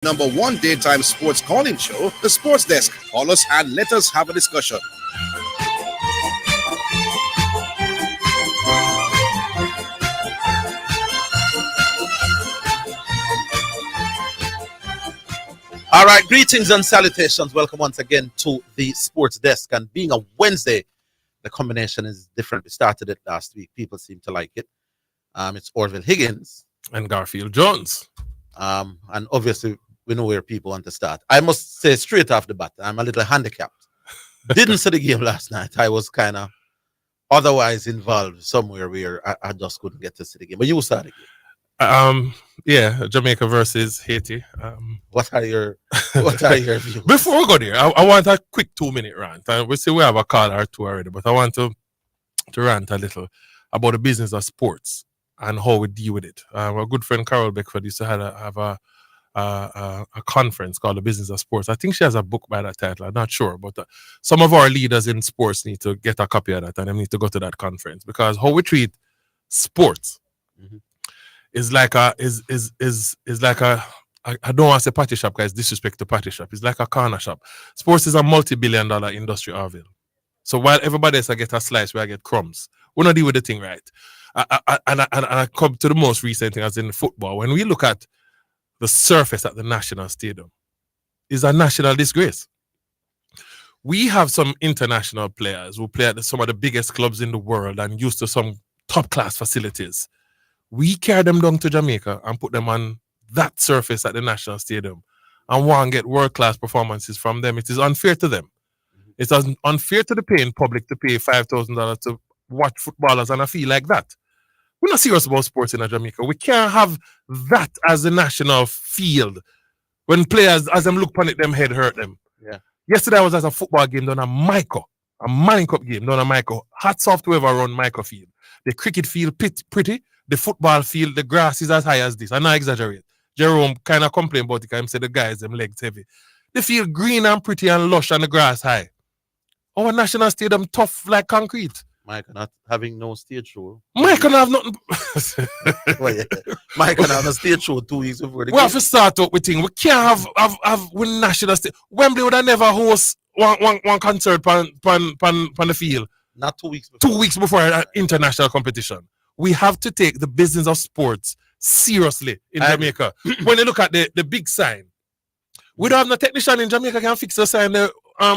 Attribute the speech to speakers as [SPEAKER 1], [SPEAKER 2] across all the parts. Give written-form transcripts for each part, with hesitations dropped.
[SPEAKER 1] Number one daytime sports calling show, The Sports Desk. Call us and let us have a discussion. All right, greetings and salutations. Welcome once again to the Sports Desk. And being a Wednesday, the combination is different. We started it last week. People seem to like it. It's Orville Higgins
[SPEAKER 2] and Garfield Jones.
[SPEAKER 1] And obviously, we know where people want to start. I must say straight off the bat, I'm a little handicapped. Didn't see the game last night. I was kind of otherwise involved somewhere where I just couldn't get to see the game. But you saw the game.
[SPEAKER 2] Yeah, Jamaica versus Haiti.
[SPEAKER 1] What are your views?
[SPEAKER 2] Before we go there, I want a quick 2-minute rant. We see we have a call or two already, but I want to rant a little about the business of sports and how we deal with it. Our good friend Carol Beckford used to have a conference called The Business of Sports. I think she has a book by that title. I'm not sure, but some of our leaders in sports need to get a copy of that, and they need to go to that conference, because how we treat sports is like a I don't want to say party shop, guys. Disrespect to party shop. It's like a corner shop. Sports is a multi-billion-dollar industry, Orville. So while everybody else get a slice, where I get crumbs, we don't deal with the thing right. And I come to the most recent thing, as in football. When we look at the surface at the National Stadium, is a national disgrace. We have some international players who play at some of the biggest clubs in the world and used to some top-class facilities. We carry them down to Jamaica and put them on that surface at the National Stadium and want to get world-class performances from them. It is unfair to them. It's unfair to the paying public to pay $5,000 to watch footballers on a field like that. We're not serious about sports in Jamaica. We can't have that as a national field when players, as them look upon it, them head hurt them.
[SPEAKER 1] Yeah.
[SPEAKER 2] Yesterday I was at a football game down at Mico, a Manning Cup game down at Mico. Hats off to whoever run Mico field. The cricket field pretty. The football field, the grass is as high as this. I not exaggerate. Jerome kind of complained about it because he said the guys, them legs heavy. The field green and pretty and lush and the grass high. Our national stadium tough like concrete.
[SPEAKER 1] Mike not having no stage show.
[SPEAKER 2] Mike can have nothing.
[SPEAKER 1] Well, yeah. Mike can have a stage show 2 weeks before the
[SPEAKER 2] game. We have to start up with things. We can't have win national stage. Wembley would have never host one concert on the field.
[SPEAKER 1] Not 2 weeks before.
[SPEAKER 2] 2 weeks before an international competition. We have to take the business of sports seriously in Jamaica. When you look at the big sign, we don't have no technician in Jamaica can fix the sign there,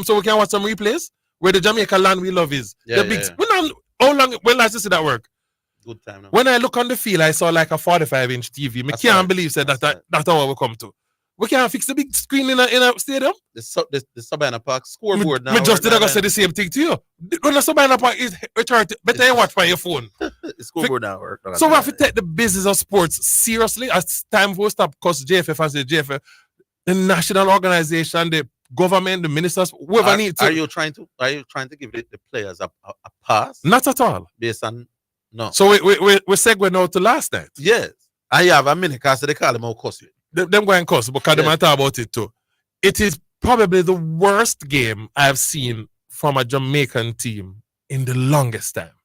[SPEAKER 2] so we can watch some replays where the Jamaica land we love is.
[SPEAKER 1] Yeah,
[SPEAKER 2] the big.
[SPEAKER 1] Yeah.
[SPEAKER 2] When last you see that work?
[SPEAKER 1] Good time now.
[SPEAKER 2] When I look on the field, I saw like a 45-inch TV. I can't believe that's how we come to. We can't fix the big screen in a stadium.
[SPEAKER 1] The Sabina Park scoreboard now.
[SPEAKER 2] We just did I say the same thing to you. When the Sabina Park is returned, better you watch by your phone.
[SPEAKER 1] The scoreboard now work.
[SPEAKER 2] So we have to take the business of sports seriously. As time for stop, because JFF and the JFF, the national organization, the government, the ministers, whoever needs to.
[SPEAKER 1] Are you trying to give the players a pass?
[SPEAKER 2] Not at all.
[SPEAKER 1] Based on no.
[SPEAKER 2] So we segue now to last night.
[SPEAKER 1] Yes. I have a minute because they call them out cuss.
[SPEAKER 2] Them going cuss, because they might talk about it too. It is probably the worst game I've seen from a Jamaican team in the longest time.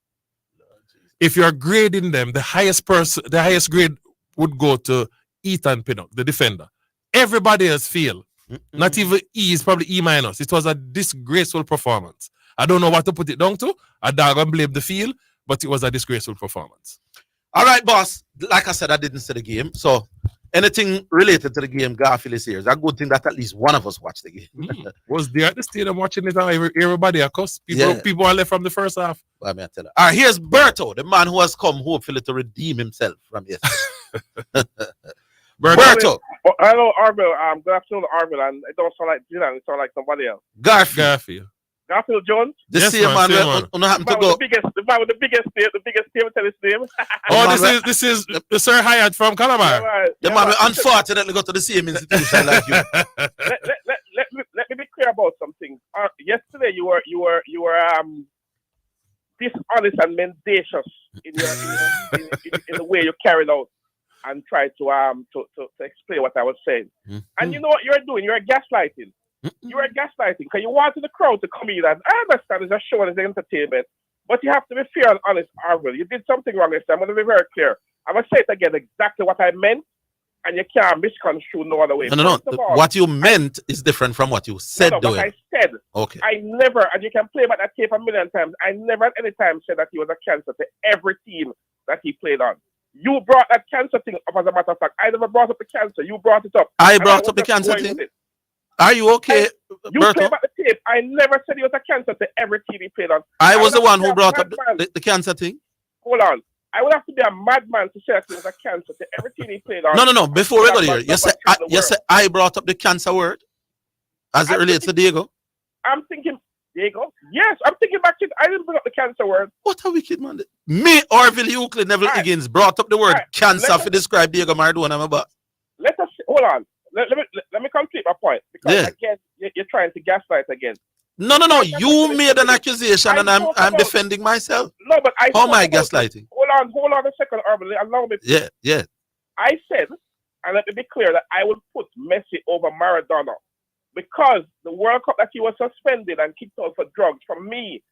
[SPEAKER 2] If you're grading them, the highest grade would go to Ethan Pinnock, the defender. Everybody else failed. Not even E is probably E-. It was a disgraceful performance. I don't know what to put it down to. I don't blame the field, but it was a disgraceful performance.
[SPEAKER 1] All right, boss. Like I said, I didn't see the game, so anything related to the game, Garfield is here. It's a good thing that at least one of us watched the game.
[SPEAKER 2] Was there at the stadium watching it, and everybody, of course. People are left from the first half.
[SPEAKER 1] Well, I tell you. All right, here's Berto, the man who has come hopefully to redeem himself from yesterday. Berto.
[SPEAKER 3] Hello, Orville. Good afternoon, Orville. And it don't sound like Zidane. It sounds like somebody else. Garfield Jones.
[SPEAKER 1] The same man. We happen to go.
[SPEAKER 3] The man with the biggest team. Tell his name.
[SPEAKER 2] Oh, this is the Sir Hyatt from Calabar.
[SPEAKER 1] The man will unfortunately go to the same institution like you.
[SPEAKER 3] Let me be clear about something. Yesterday you were dishonest and mendacious in the way you carried out and tried to explain what I was saying. And you know what you're doing? You're gaslighting. You are gaslighting because you wanted the crowd to come in, and I understand it's a show and it's entertainment, but you have to be fair and honest, Orville. You did something wrong this time. I'm going to be very clear. I'm going to say it again exactly what I meant, and you can't misconstrue no other way.
[SPEAKER 1] No.
[SPEAKER 3] First of all,
[SPEAKER 1] What you meant is different from what you said.
[SPEAKER 3] no, what I said.
[SPEAKER 1] Okay.
[SPEAKER 3] I never, and you can play back that tape a million times, I never at any time said that he was a cancer to every team that he played on. You brought that cancer thing up, as a matter of fact. I never brought up the cancer. You brought it up.
[SPEAKER 1] I brought up the cancer thing. Are you okay,
[SPEAKER 3] You
[SPEAKER 1] Berto?
[SPEAKER 3] play back the tape. I never said he was a cancer to every team he played on.
[SPEAKER 1] I was the one who brought up the cancer thing.
[SPEAKER 3] Hold on. I would have to be a madman to say that he was a cancer to every team he played on.
[SPEAKER 1] No. Before we go there, you said I brought up the cancer word as it relates to Diego.
[SPEAKER 3] I'm thinking, Diego? Yes, I'm thinking back to I didn't bring up the cancer word.
[SPEAKER 1] What a wicked man. Me, Orville, Euclid, Neville Higgins brought up the word cancer to describe Diego Maradona, my boss.
[SPEAKER 3] Let us, hold on. Let me complete my point. Because again, you're trying to gaslight again.
[SPEAKER 1] No. You made an accusation and I'm defending myself.
[SPEAKER 3] No, but I.
[SPEAKER 1] How am I gaslighting?
[SPEAKER 3] Hold on a second, Orville. Allow me.
[SPEAKER 1] Yeah.
[SPEAKER 3] I said, and let me be clear, that I would put Messi over Maradona because the World Cup that he was suspended and kicked out for drugs, for me,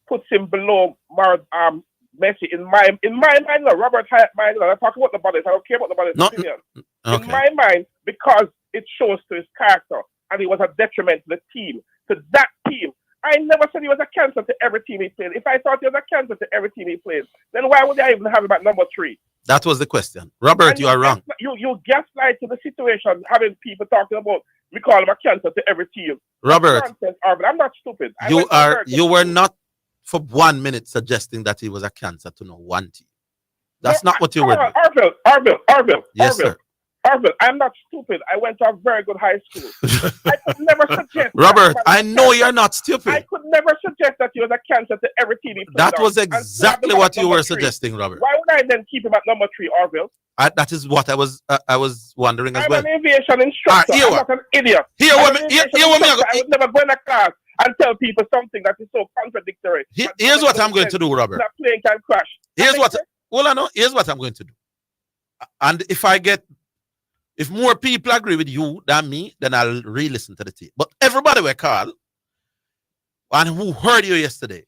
[SPEAKER 3] puts him below Messi in my mind. No, Robert Hyatt mind. I talk about the bodies. I don't care about the bodies' opinion.
[SPEAKER 1] Okay.
[SPEAKER 3] In my mind, because it shows to his character, and he was a detriment to the team, to that team. I never said he was a cancer to every team he played. If I thought he was a cancer to every team he played, then why would I even have him at number 3?
[SPEAKER 1] That was the question. Robert, you are wrong.
[SPEAKER 3] You gaslight to the situation, having people talking about we call him a cancer to every team.
[SPEAKER 1] Robert,
[SPEAKER 3] I'm not stupid.
[SPEAKER 1] You were not for 1 minute suggesting that he was a cancer to no one team. That's not what you were doing.
[SPEAKER 3] Orville.
[SPEAKER 1] Yes, sir.
[SPEAKER 3] Orville, I'm not stupid. I went to a very good high school. I could never suggest.
[SPEAKER 1] Robert, I know you're not stupid.
[SPEAKER 3] I could never suggest that he was a cancer to every team he played
[SPEAKER 1] That
[SPEAKER 3] on.
[SPEAKER 1] was exactly what you were suggesting, Robert.
[SPEAKER 3] Why would I then keep him at number 3, Orville?
[SPEAKER 1] That is what I was wondering as well.
[SPEAKER 3] I'm an aviation instructor. I'm not an idiot.
[SPEAKER 1] Here,
[SPEAKER 3] I would never go in a class and tell people something that is so contradictory.
[SPEAKER 1] Here's what I'm going to do, Robert.
[SPEAKER 3] That plane can crash.
[SPEAKER 1] Here's what I'm going to do. And if more people agree with you than me, then I'll re-listen to the tape. But everybody were called and who heard you yesterday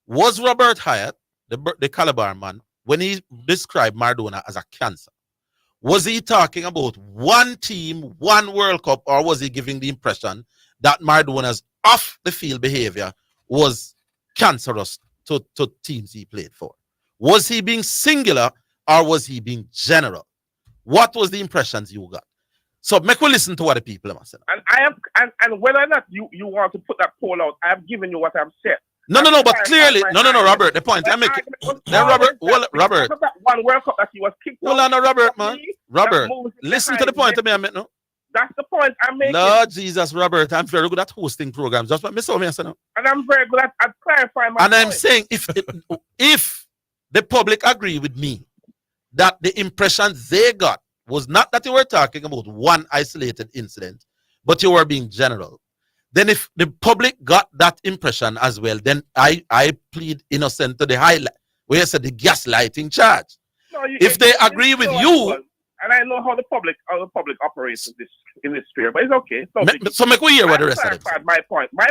[SPEAKER 1] was Robert Hyatt, the Calabar man, when he described Maradona as a cancer. Was he talking about one team, one World Cup, or was he giving the impression that Maradona's off-the-field behavior was cancerous to teams he played for? Was he being singular or was he being general? What was the impressions you got? So make we listen to what the people are saying.
[SPEAKER 3] And whether or not you want to put that poll out, I've given you what I've said.
[SPEAKER 1] No, but clearly, no, Robert, the point I'm making. Then Robert,
[SPEAKER 3] that one World Cup that he was kicked out.
[SPEAKER 1] Hold on, Robert, man. Robert, listen to the point I'm making. No?
[SPEAKER 3] That's the point I'm making.
[SPEAKER 1] Lord Jesus, Robert, I'm very good at hosting programs. That's what I say now.
[SPEAKER 3] And I'm very good at clarifying my
[SPEAKER 1] point. I'm saying if the public agree with me that the impression they got was not that you were talking about one isolated incident, but you were being general. Then if the public got that impression as well, then I plead innocent to the highlight, where you said the gaslighting charge.
[SPEAKER 3] No,
[SPEAKER 1] if they agree with you,
[SPEAKER 3] and I know how the public operates in this sphere, but it's okay.
[SPEAKER 1] So make we hear what the rest of it.
[SPEAKER 3] My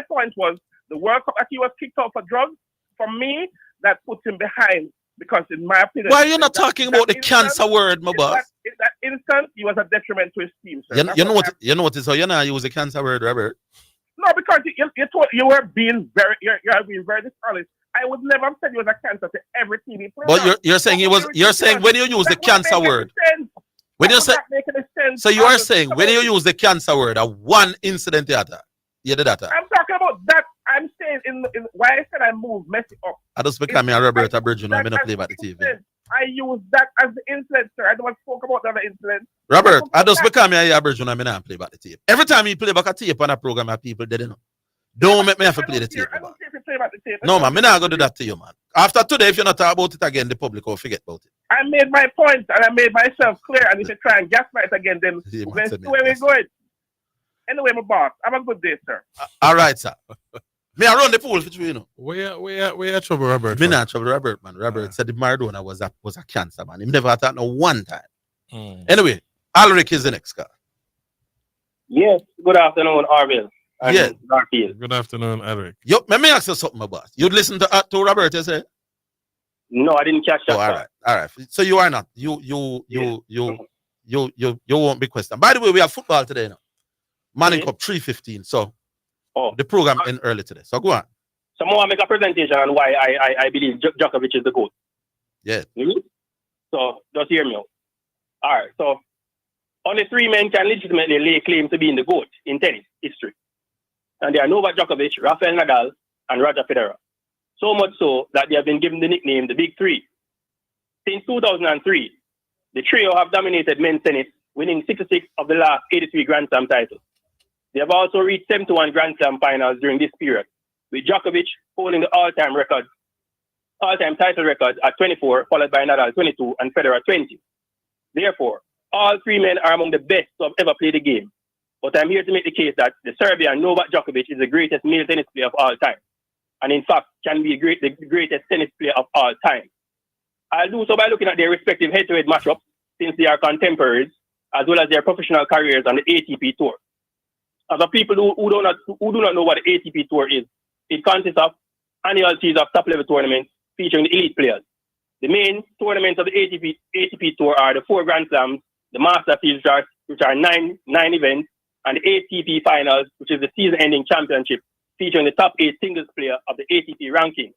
[SPEAKER 3] point was the World Cup that he was kicked out for drugs. For me, that puts him behind. Because in my opinion,
[SPEAKER 1] why are you not talking about the cancer word, my boss?
[SPEAKER 3] In that instant, he was a detriment to his team, sir.
[SPEAKER 1] You know what is how you know use the cancer word, Robert?
[SPEAKER 3] No, because you were being very dishonest. I would never have said he was a cancer to every team he played.
[SPEAKER 1] But you're saying you're saying when you use the cancer word. When you say so you are saying when you use the cancer word, a one incident you did that.
[SPEAKER 3] I'm talking about that. I'm saying in why I said I moved Messi up.
[SPEAKER 1] I just become a Roberta Bridge, I'm not play about the TV.
[SPEAKER 3] I use that as the incident, sir. I don't spoke about the other incident.
[SPEAKER 1] Robert, I just become a Bridge, I'm not play about the tape. Every time you play back a tape on a program, people didn't know. Don't make me have to play the tape.
[SPEAKER 3] I don't care if you play about the tape.
[SPEAKER 1] No, man, I'm not going to do that to you, man. After today, if you're not talking about it again, the public will forget about it.
[SPEAKER 3] I made my point and I made myself clear. And if you try and gaslight again, then where we're going. Anyway, my boss, have a good day, sir.
[SPEAKER 1] All right, sir. Me I run the pool for you know.
[SPEAKER 2] Where trouble, Robert?
[SPEAKER 1] Me not trouble, Robert, man. Robert said the Maradona was a cancer, man. He never had that no one time. Anyway, Alric is the next guy.
[SPEAKER 4] Yes. Good afternoon, Orville.
[SPEAKER 1] Yes.
[SPEAKER 2] Good afternoon, Alric.
[SPEAKER 1] Yo, let me ask you something, my boss. You'd listen to Robert, you say?
[SPEAKER 4] No, I didn't catch that.
[SPEAKER 1] All right. So you are not. You you won't be questioned. By the way, we have football today now. Manning
[SPEAKER 4] Mhm.
[SPEAKER 1] Cup 3:15. So
[SPEAKER 4] Oh,
[SPEAKER 1] the program end early today. So go on.
[SPEAKER 4] so I want to make a presentation on why I believe Djokovic is the GOAT.
[SPEAKER 1] Yeah.
[SPEAKER 4] Mhm. So just hear me out. All right. So only 3 men can legitimately lay claim to being the GOAT in tennis history. And they are Novak Djokovic, Rafael Nadal, and Roger Federer. So much so that they have been given the nickname the Big Three. Since 2003, the trio have dominated men's tennis, winning 66 of the last 83 Grand Slam titles. They have also reached 71 Grand Slam finals during this period, with Djokovic holding the all-time title record at 24, followed by Nadal 22 and Federer 20. Therefore, all 3 men are among the best to have ever played the game. But I'm here to make the case that the Serbian Novak Djokovic is the greatest male tennis player of all time, and in fact can be the greatest tennis player of all time. I'll do so by looking at their respective head-to-head matchups, since they are contemporaries, as well as their professional careers on the ATP Tour. As for people who do not know what the ATP Tour is, it consists of annual series of top-level tournaments featuring the elite players. The main tournaments of the ATP Tour are the 4 Grand Slams, the Master Series, which are nine events, and the ATP Finals, which is the season-ending championship, featuring the top 8 singles player of the ATP ranking.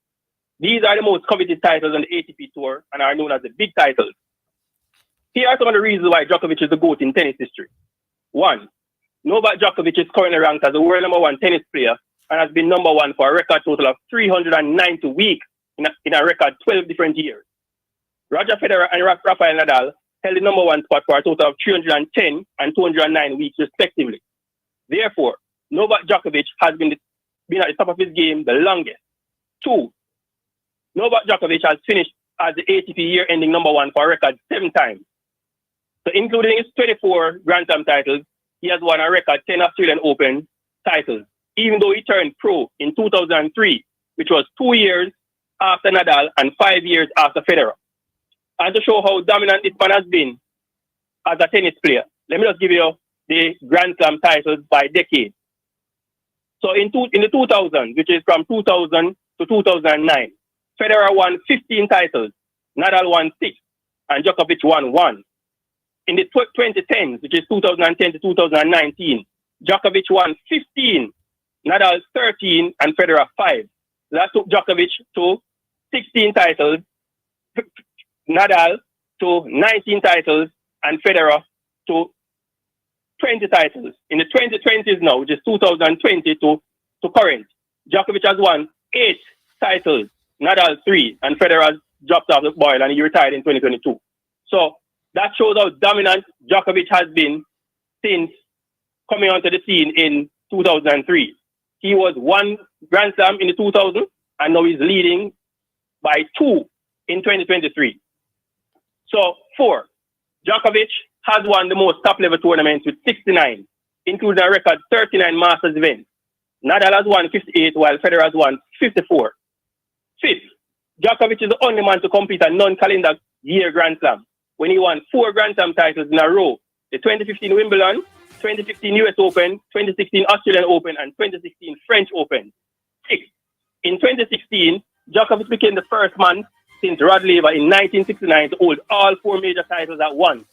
[SPEAKER 4] These are the most coveted titles on the ATP Tour and are known as the big titles. Here are some of the reasons why Djokovic is the GOAT in tennis history. 1. Novak Djokovic is currently ranked as the world #1 tennis player and has been #1 for a record total of 390 weeks in a record 12 different years. Roger Federer and Rafael Nadal held the #1 spot for a total of 310 and 209 weeks respectively. Therefore, Novak Djokovic has been at the top of his game the longest. 2. Novak Djokovic has finished as the ATP year-ending #1 for a record 7 times. So including his 24 Grand Slam titles, he has won a record 10 Australian Open titles, even though he turned pro in 2003, which was 2 years after Nadal and 5 years after Federer. And to show how dominant this man has been as a tennis player, let me just give you the Grand Slam titles by decade. So in the 2000s, which is from 2000 to 2009, Federer won 15 titles, Nadal won 6, and Djokovic won 1. In the 2010s, which is 2010 to 2019, Djokovic won 15, Nadal 13, and Federer 5. That took Djokovic to 16 titles, Nadal to 19 titles, and Federer to 20 titles. In the 2020s now, which is 2020 to current, Djokovic has won 8 titles, Nadal 3, and Federer has dropped off the boil and he retired in 2022. So that shows how dominant Djokovic has been since coming onto the scene in 2003. He was 1 Grand Slam in the 2000s, and now he's leading by 2 in 2023. So 4, Djokovic has won the most top-level tournaments with 69, including a record 39 Masters events. Nadal has won 58, while Federer has won 54. 5th, Djokovic is the only man to complete a non-calendar year Grand Slam, when he won 4 Grand Slam titles in a row: the 2015 Wimbledon, 2015 US Open, 2016 Australian Open, and 2016 French Open. 6th, in 2016, Djokovic became the first man since Rod Laver in 1969 to hold all 4 major titles at once,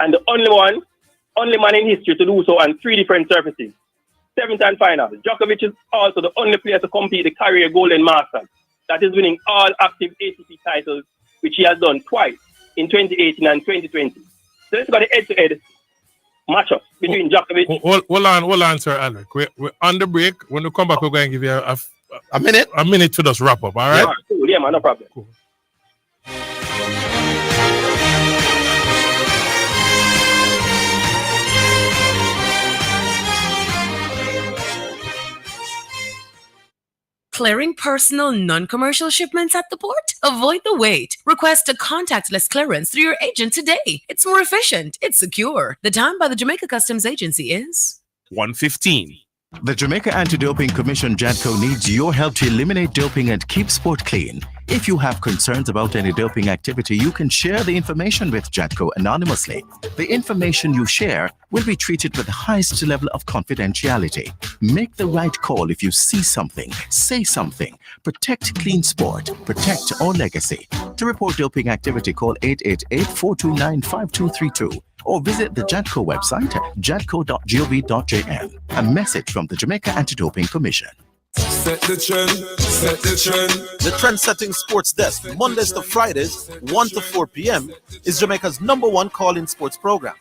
[SPEAKER 4] and the only man in history to do so on 3 different surfaces. 7th and final, Djokovic is also the only player to complete the career Golden Masters, that is winning all active ATP titles, which he has done twice in 2018 and 2020. So let's go to head-to-head matchup between Djokovic.
[SPEAKER 2] Hold on, Sir Alec. We're on the break. When we come back, we're going to give you
[SPEAKER 1] a minute
[SPEAKER 2] to just wrap up. All right?
[SPEAKER 4] Yeah, cool. Yeah, man, no problem.
[SPEAKER 2] Cool.
[SPEAKER 5] Clearing personal, non-commercial shipments at the port? Avoid the wait. Request a contactless clearance through your agent today. It's more efficient. It's secure. The time by the Jamaica Customs Agency is
[SPEAKER 2] 1:15.
[SPEAKER 6] The Jamaica Anti-Doping Commission, JADCO, needs your help to eliminate doping and keep sport clean. If you have concerns about any doping activity, you can share the information with JADCO anonymously. The information you share will be treated with the highest level of confidentiality. Make the right call if you see something, say something. Protect clean sport, protect our legacy. To report doping activity, call 888-429-5232 or visit the JADCO website, jadco.gov.jn. A message from the Jamaica Anti-Doping Commission.
[SPEAKER 7] Set the trend, set the trend.
[SPEAKER 1] The Trend-Setting Sports Desk, Mondays to Fridays, 1 to 4 p.m., is Jamaica's #1 call-in sports program.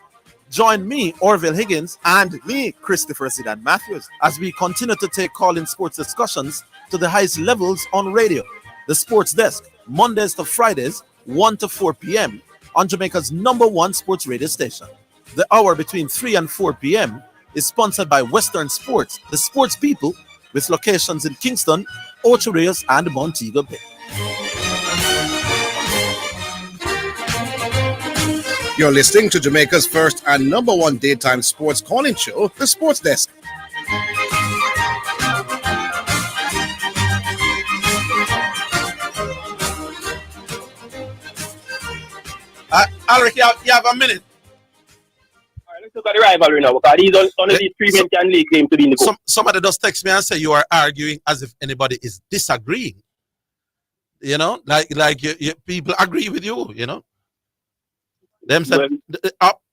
[SPEAKER 1] Join me, Orville Higgins, and me, Christopher Zidane Matthews, as we continue to take call-in sports discussions to the highest levels on radio. The Sports Desk, Mondays to Fridays, 1 to 4 p.m., on Jamaica's #1 sports radio station. The hour between 3 and 4 p.m. is sponsored by Western Sports, the sports people, with locations in Kingston, Ocho Rios, and Montego Bay.
[SPEAKER 8] You're listening to Jamaica's first and #1 daytime sports calling show, The Sports Desk.
[SPEAKER 1] Alric, you have a minute.
[SPEAKER 4] Let's look at the rivalry now, because these only these three men can lay claim to be in the goal.
[SPEAKER 1] Somebody does text me and say you are arguing as if anybody is disagreeing. You know, like you people agree with you. You know, them said.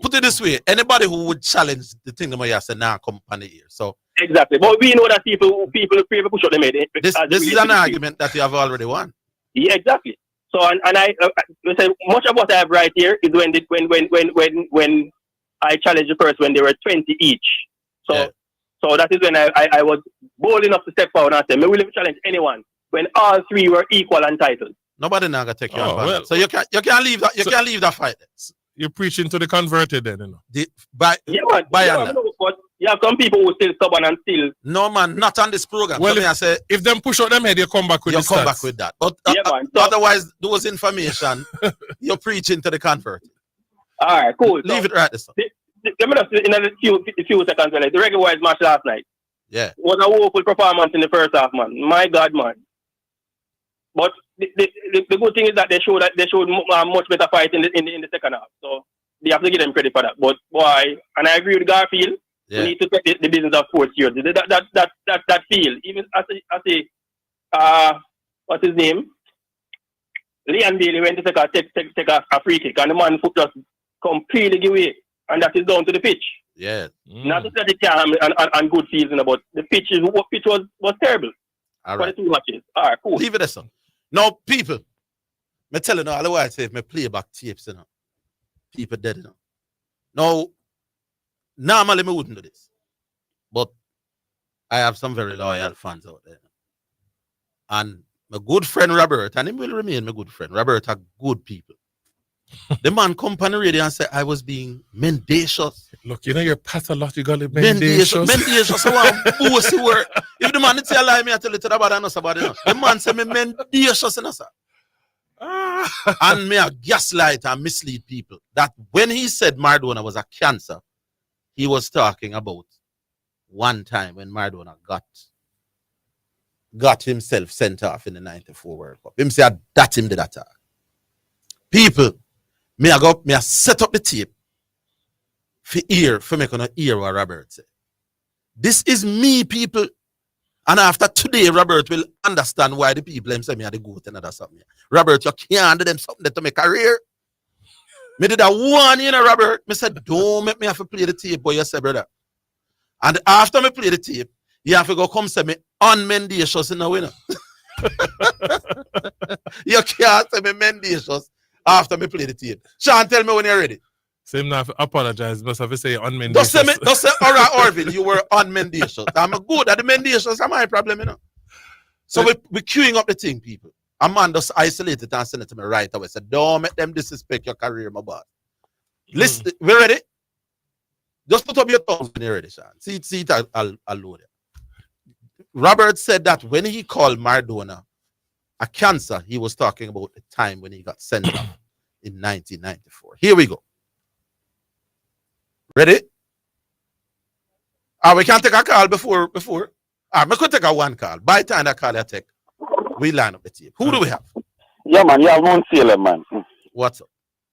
[SPEAKER 1] Put it this way: anybody who would challenge the thing that you say now come on the ear. So
[SPEAKER 4] exactly, but we know that people push out the head.
[SPEAKER 1] This is an argument that you have already won.
[SPEAKER 4] Yeah, exactly. So and I say much of what I have right here is when I challenged the person when they were 20 each. So that is when I was bold enough to step forward and say, "Me will challenge anyone." When all three were equal and titled.
[SPEAKER 1] Nobody now gonna take you on. Well, so you can't leave that. You can't leave that fight.
[SPEAKER 2] You're preaching to the converted, then, you know.
[SPEAKER 4] But you have some people who still stubborn and still.
[SPEAKER 1] No man, not on this program.
[SPEAKER 2] Well,
[SPEAKER 1] I say,
[SPEAKER 2] if them push out them head, you come back with
[SPEAKER 1] that. But otherwise, those information you're preaching to the converted.
[SPEAKER 4] All right, cool.
[SPEAKER 1] Leave it right there.
[SPEAKER 4] Let me just in a few seconds. The regular match last night.
[SPEAKER 1] Yeah.
[SPEAKER 4] Was a woeful performance in the first half, man. My God, man. But the good thing is that they showed much better fight in the second half. So they have to give them credit for that. But boy, and I agree with Garfield. We need to take the business of sports here. That feel, even as what's his name? Leon Bailey went to take a free kick, and the man foot just completely give away, and that is down to the pitch.
[SPEAKER 1] Yeah.
[SPEAKER 4] Not to say the calm and good feels, but the pitch was terrible.
[SPEAKER 1] All
[SPEAKER 4] right. For the 2 matches. All right, cool.
[SPEAKER 1] Leave it there, son. Now, people, me tell you now, otherwise say if me play back tapes, you know, people dead, you know. Now, normally me wouldn't do this, but I have some very loyal fans out there, and my good friend Robert, and he will remain my good friend. Robert are good people. The man come on the radio and say I was being mendacious.
[SPEAKER 2] Look, you know you're pathologically mendacious.
[SPEAKER 1] Mendacious. If the man didn't tell lie, me I tell it to the bad and us about it. The man say me mendacious, you know, sir. And me a gaslight and mislead people. That when he said Maradona was a cancer, he was talking about one time when Maradona got himself sent off in the 94 World Cup. Him say that him did that. People, me I set up the tape for me gonna hear what Robert said. This is me, people. And after today, Robert will understand why the people them say me are the goat and other something. Robert, you can't do them something to make a career. Me did that one, you know, Robert. Me said, don't make me have to play the tape, boy, you say, brother. And after me play the tape, you have to go come say me unmendacious in the winner. You can't say me mendacious after me play the tape. Sean, tell me when you're ready.
[SPEAKER 2] Same now, apologize, but if I say unmendacious.
[SPEAKER 1] Don't say, all right, Orville, you were unmendacious. I'm good at the mendacious, that's my problem, you know. So we're queuing up the thing, people. A man just isolated and send it to me right away. Said, don't make them disrespect your career, my boy. Listen, we ready? Just put up your thumbs when you're ready, Sean. See it, I'll load it. Robert said that when he called Maradona a cancer, he was talking about the time when he got sent off in 1994. Here we go. Ready? We can't take a call before. We could take a one call. By the time that call I take, we line up the tape. Who do we have?
[SPEAKER 9] Yeah, man, you have Mount Salem, man.
[SPEAKER 1] What's up?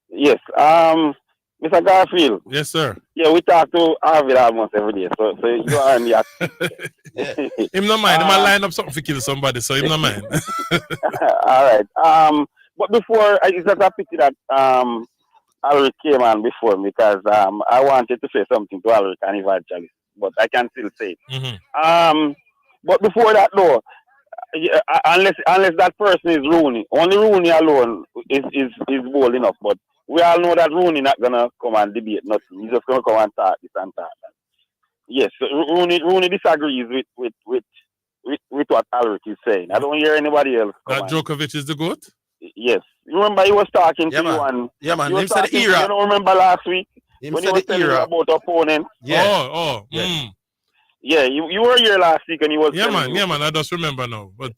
[SPEAKER 9] Yes. Mr. Garfield.
[SPEAKER 2] Yes, sir.
[SPEAKER 9] Yeah, we talk to Orville almost every day. So you are in the
[SPEAKER 2] Him no mind. Him a line up something to kill somebody, so him no mind.
[SPEAKER 9] All right. But before, it's just a pity that Alric came on before me because I wanted to say something to Alric and Evangelist, but I can still say it.
[SPEAKER 2] Mm-hmm.
[SPEAKER 9] But before that, though, unless that person is Rooney, only Rooney alone is bold enough. But we all know that Rooney not gonna come and debate nothing. He's just gonna come and talk this and talk that. Yes, Rooney disagrees with what Alric is saying. I don't hear anybody else.
[SPEAKER 2] That Djokovic is the GOAT?
[SPEAKER 9] Yes. You remember he was talking to
[SPEAKER 1] man.
[SPEAKER 9] you and
[SPEAKER 1] yeah, man.
[SPEAKER 9] Him
[SPEAKER 1] Him said the era.
[SPEAKER 9] You don't remember last week
[SPEAKER 1] Him
[SPEAKER 9] when he
[SPEAKER 1] said
[SPEAKER 9] was
[SPEAKER 1] the
[SPEAKER 9] telling you
[SPEAKER 1] era.
[SPEAKER 9] about opponents?
[SPEAKER 1] Yeah.
[SPEAKER 2] Yeah.
[SPEAKER 9] Yeah, you were here last week and he was
[SPEAKER 2] Yeah,
[SPEAKER 9] telling
[SPEAKER 2] man.
[SPEAKER 9] you.
[SPEAKER 2] I just remember now. But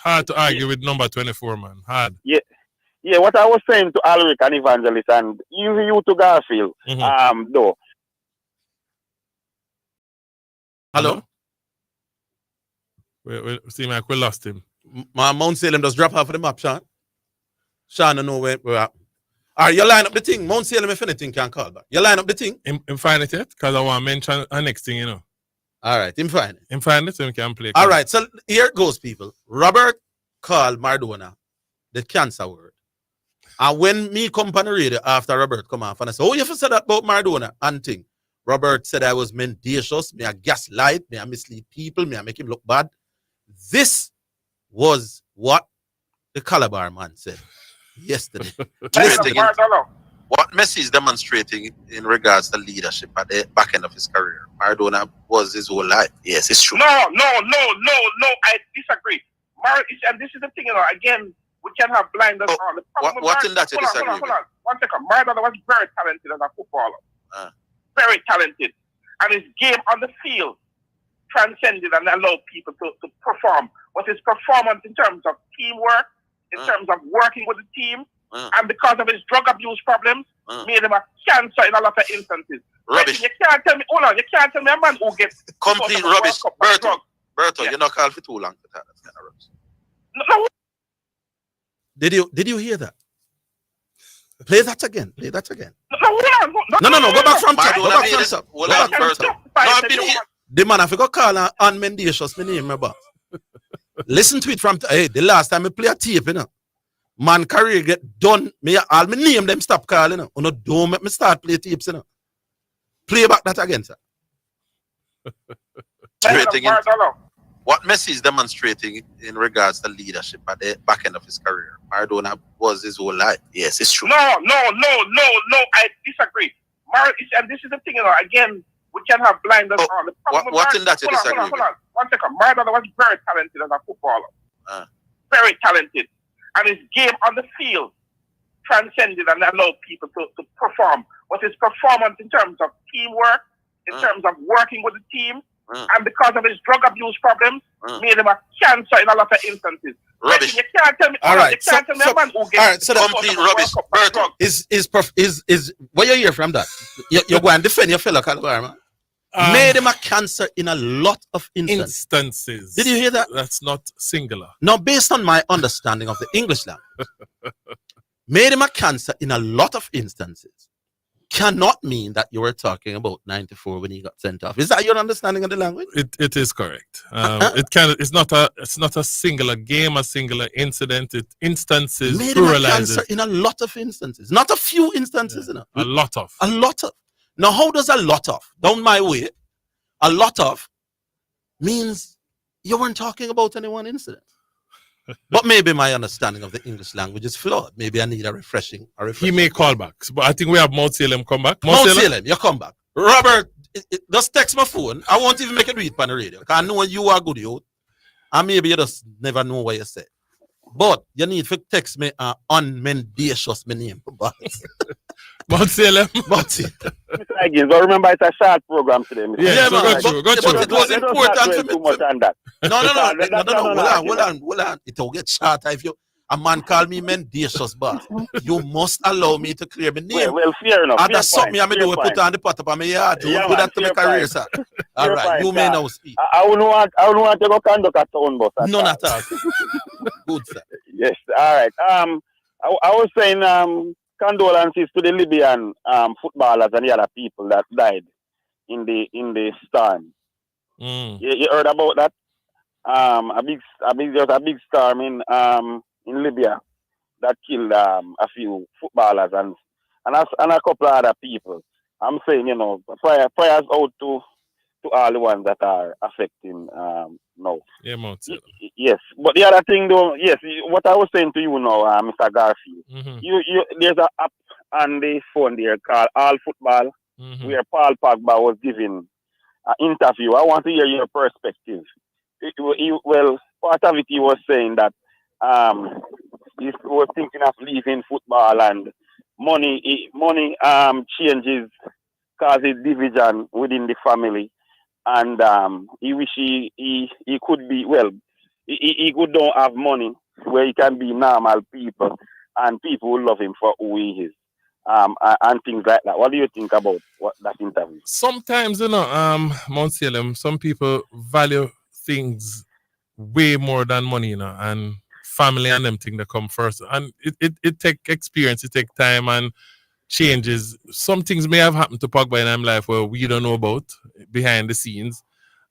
[SPEAKER 2] hard to argue with number 24, man. Hard.
[SPEAKER 9] Yeah, what I was saying to Alric and Evangelist and even you to Garfield, though.
[SPEAKER 1] Hello?
[SPEAKER 2] We see, Mike, we lost him.
[SPEAKER 1] My Mount Salem just drop off of the map, Sean. Sean don't know where we're at. All right, you line up the thing. Mount Salem, if anything, can call back. You line up the thing.
[SPEAKER 2] Him find it yet? Because I want to mention our next thing, you know.
[SPEAKER 1] All right, him find it.
[SPEAKER 2] Him find it so we can play.
[SPEAKER 1] All right, so here it goes, people. Robert called Maradona the cancer word. And when me come on the radio after Robert come off and I said, oh, you ever said that about Maradona and thing? Robert said I was mendacious, me I gaslight, me I mislead people, me I make him look bad. This was what the Calabar man said yesterday. What Messi is demonstrating in regards to leadership at the back end of his career, Maradona was his whole life. Yes, it's true.
[SPEAKER 3] No, I disagree. And this is the thing, again, we can have blinders on. The problem
[SPEAKER 1] what in that you disagree?
[SPEAKER 3] Hold on. 1 second. Maradona was very talented as a footballer. Very talented. And his game on the field transcended and allowed people to perform. But his performance in terms of teamwork, in terms of working with the team, and because of his drug abuse problems, made him a cancer in a lot of instances.
[SPEAKER 1] Rubbish.
[SPEAKER 3] You can't tell me, you can't tell me a man who gets
[SPEAKER 1] complete rubbish. Berto, you're not called for too long for that. That's kind of rubbish.
[SPEAKER 3] No.
[SPEAKER 1] Did you hear that? Play that again.
[SPEAKER 3] No,
[SPEAKER 1] Go back from top. Go back from top.
[SPEAKER 3] Hold on,
[SPEAKER 1] Berto. The man, I forgot call on mendacious, my name, my boss. Listen to it from the last time I play a tape, you know. Man career get done. All my name them stop calling, you know. Don't make me start play tapes, you know. Play back that again, sir. What Messi is demonstrating in regards to leadership at the back end of his career, Maradona was his whole life. Yes, it's true.
[SPEAKER 3] No, I disagree. And this is the thing, again, we can have blinders on. The problem
[SPEAKER 1] what in that you disagree?
[SPEAKER 3] Hold on. 1 second. Maradona was very talented as a footballer. Very talented. And his game on the field transcended and allowed people to perform. But his performance in terms of teamwork, in terms of working with the team, and because of his drug abuse problems, made him a cancer in a lot of instances.
[SPEAKER 1] Rubbish.
[SPEAKER 3] You can't tell me.
[SPEAKER 1] All right.
[SPEAKER 3] You can't tell me a man who gets.
[SPEAKER 1] All right. So complete rubbish. Berto, is what you hear from that? You're going to defend your fellow Calabar, man. Made him a cancer in a lot of instances. Did you hear that?
[SPEAKER 2] That's not singular.
[SPEAKER 1] Now, based on my understanding of the English language, made him a cancer in a lot of instances cannot mean that you were talking about 94 when he got sent off. Is that your understanding of the language?
[SPEAKER 2] It is correct. It's not a singular game, a singular incident. It instances
[SPEAKER 1] made him a
[SPEAKER 2] pluralizes.
[SPEAKER 1] cancer in a lot of instances, not a few instances. You know?
[SPEAKER 2] A lot of.
[SPEAKER 1] Now, how does a lot of, down my way, a lot of means you weren't talking about any one incident. But maybe my understanding of the English language is flawed. Maybe I need a refreshing.
[SPEAKER 2] He may call back, but I think we have Mount Salem come back.
[SPEAKER 1] Mount Salem, you come back. Robert, just text my phone. I won't even make it read on the radio. Because I know you are good, youth. And maybe you just never know what you say. But you need to text me unmendacious my name.
[SPEAKER 2] Mount Salem.
[SPEAKER 1] Mount Salem.
[SPEAKER 9] Mr. Higgins, but remember it's a short program today.
[SPEAKER 1] Yeah, man. But it was
[SPEAKER 9] Let us
[SPEAKER 1] important
[SPEAKER 9] not
[SPEAKER 1] for
[SPEAKER 9] dwell too much on that.
[SPEAKER 1] No. Hold on. It will get short if you. A man call me mendacious, boss. You must allow me to clear my name.
[SPEAKER 9] Well, fair enough.
[SPEAKER 1] And that's something I do. Put on the pot up on my yard. Don't do that to my career, sir. All right, you may now speak.
[SPEAKER 9] I wouldn't want to go conduct a town bus.
[SPEAKER 1] No, not at all. Good, sir.
[SPEAKER 9] Yes. All right. I was saying condolences to the Libyan footballers and the other people that died in the storm. You heard about that? A big storm in Libya that killed a few footballers and a couple of other people. I'm saying, prayers out to all the ones that are affecting now.
[SPEAKER 2] Yeah,
[SPEAKER 9] yes, but the other thing though, yes, what I was saying to you now, Mr. Garfield, there's an app on the phone there called All Football, where Paul Pogba was giving an interview. I want to hear your perspective. Well, part of it he was saying that he was thinking of leaving football and money changes causes division within the family, and he wish he could be he could don't have money where he can be normal people and people will love him for who he is, and things like that. What do you think about that interview?
[SPEAKER 2] Sometimes, Mount Salem, some people value things way more than money, and family and them thing that come first. And it take experience, it take time and changes. Some things may have happened to Pogba in his life where we don't know about behind the scenes.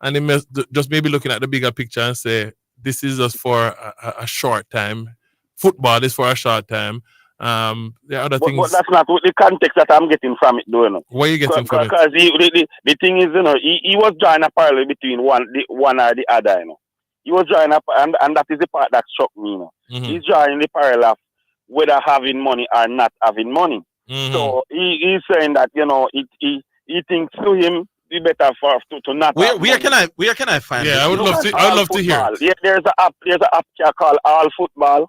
[SPEAKER 2] And they must just maybe looking at the bigger picture and say, this is just for a short time. Football is for a short time. There are other things.
[SPEAKER 9] But that's not the context that I'm getting from it, though.
[SPEAKER 2] What are you getting from it?
[SPEAKER 9] Because the thing is, he was drawing a parallel between one or the other, He was drawing up, and that is the part that struck me, He's drawing the parallel of whether having money or not having money. So he's saying that, he thinks to him, it's better to not.
[SPEAKER 1] Where can I find?
[SPEAKER 2] Yeah, I would love to hear.
[SPEAKER 9] Yeah, there's an app called All Football.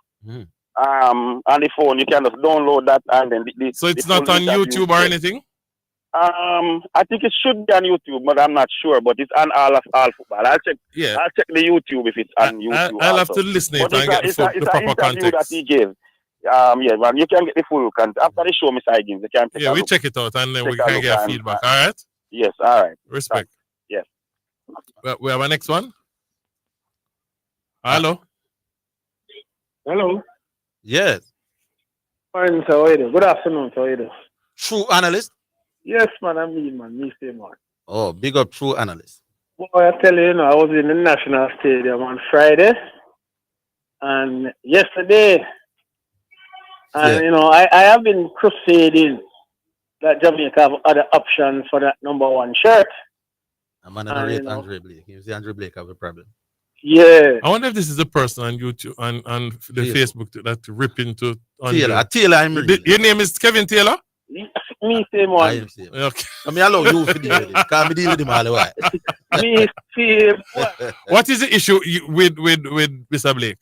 [SPEAKER 9] On the phone, you can just download that and then.
[SPEAKER 2] So it's not on YouTube or anything?
[SPEAKER 9] I think it should be on YouTube, but I'm not sure. But it's on all Football. I'll check. Yeah. I'll check the YouTube if it's on YouTube.
[SPEAKER 2] I'll have to listen to it and get the proper context.
[SPEAKER 9] That he gave. Yeah, man, you can get the full content after the show, Mr. Higgins.
[SPEAKER 2] We check it out and then we can get feedback. All right.
[SPEAKER 9] Yes. All right.
[SPEAKER 2] Respect.
[SPEAKER 9] Yes.
[SPEAKER 2] We have our next one. Hello.
[SPEAKER 3] Hello.
[SPEAKER 1] Yes.
[SPEAKER 3] Fine, how are you? Good afternoon, how are you?
[SPEAKER 1] True analyst?
[SPEAKER 3] Yes, man, I'm me, man. Me, same man.
[SPEAKER 1] Oh, big up true analyst.
[SPEAKER 3] Boy, I tell you, I was in the National Stadium on Friday and yesterday. And, I have been crusading that Jamaica have other options for that number one shirt.
[SPEAKER 1] I'm on the rate Andre Blake. You see Andre Blake have a problem.
[SPEAKER 3] Yeah.
[SPEAKER 2] I wonder if this is the person on YouTube and on the Facebook that rip into
[SPEAKER 1] Taylor.
[SPEAKER 2] Your name is Kevin Taylor?
[SPEAKER 3] Me same one.
[SPEAKER 1] I am same. Okay. I mean, I love you for dealing with him. Can't be dealing with him all the while.
[SPEAKER 3] Me same.
[SPEAKER 2] What is the issue with Mr. Blake?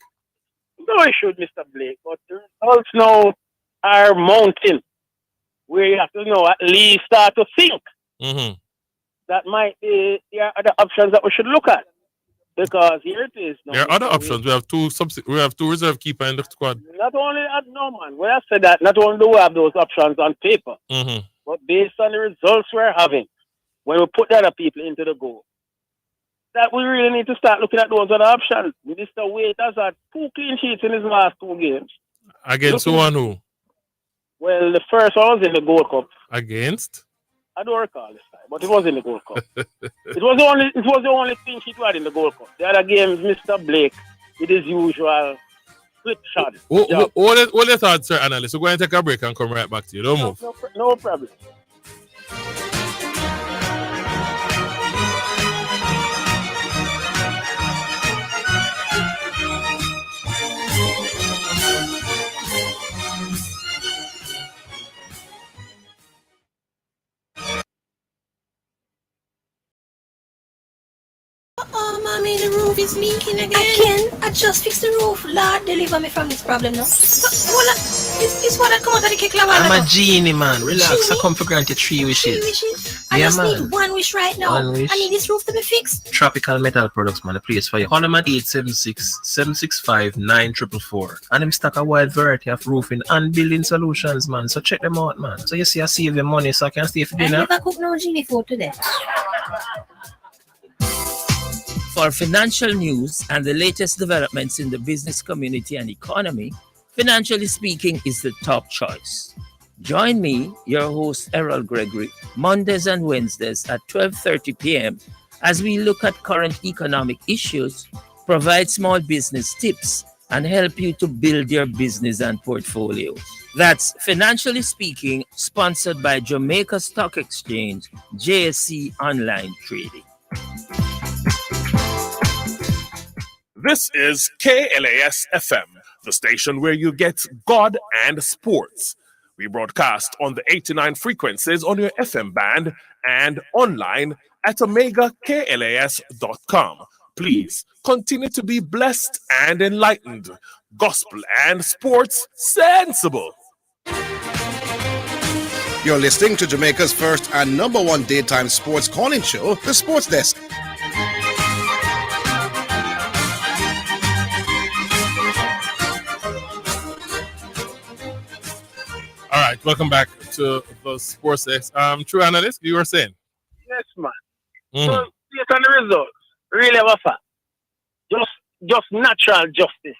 [SPEAKER 3] No issue with Mr. Blake, but the results now are mounting. Where you have to at least start to think. That might be there are other options that we should look at. Because here it is.
[SPEAKER 2] There are other options. We have two reserve keeper in the squad.
[SPEAKER 3] Not only that, no man. When I said that, not only do we have those options on paper, but based on the results we're having, when we put the other people into the goal, that we really need to start looking at those other options. Mr. Waite has had 2 clean sheets in his last 2 games.
[SPEAKER 2] Against who and who?
[SPEAKER 3] Well, the first one was in the Gold Cup.
[SPEAKER 2] Against?
[SPEAKER 3] I don't recall this time, but it was in the Gold Cup. It was the only clean sheet we had in the Gold Cup. The other games, Mr. Blake, with his usual flip shot.
[SPEAKER 2] What your thoughts, sir, analyst? We're going to take a break and come right back to you. Don't move.
[SPEAKER 3] No problem.
[SPEAKER 10] Oh, mommy, the roof is leaking again. I just fixed the roof. Lord, deliver me from this problem now. It's what I come out of the cake.
[SPEAKER 11] I'm a genie, man. Relax. I come for granted 3 wishes.
[SPEAKER 10] 3 wishes? I just need 1 wish right now.
[SPEAKER 11] 1 wish.
[SPEAKER 10] I need this roof to be fixed.
[SPEAKER 11] Tropical Metal Products, man. The place for you. Call them at 876-765-9444. And them stock a wide variety of roofing and building solutions, man. So check them out, man. So you see I save your money so I can stay for dinner.
[SPEAKER 10] I never cook no genie food today.
[SPEAKER 12] For financial news and the latest developments in the business community and economy, Financially Speaking is the top choice. Join me, your host Errol Gregory, Mondays and Wednesdays at 12:30 p.m. as we look at current economic issues, provide small business tips, and help you to build your business and portfolio. That's Financially Speaking, sponsored by Jamaica Stock Exchange, JSE Online Trading.
[SPEAKER 13] This is KLAS FM, the station where you get God and sports. We broadcast on the 89 frequencies on your FM band and online at omegaklas.com. Please continue to be blessed and enlightened. Gospel and sports sensible.
[SPEAKER 8] You're listening to Jamaica's first and number one daytime sports calling show, The Sports Desk.
[SPEAKER 2] All right, welcome back to the Sports Desk. True analyst, you were saying?
[SPEAKER 9] Yes, man.
[SPEAKER 2] Mhm.
[SPEAKER 9] So, based on the results, really have a fact. Just natural justice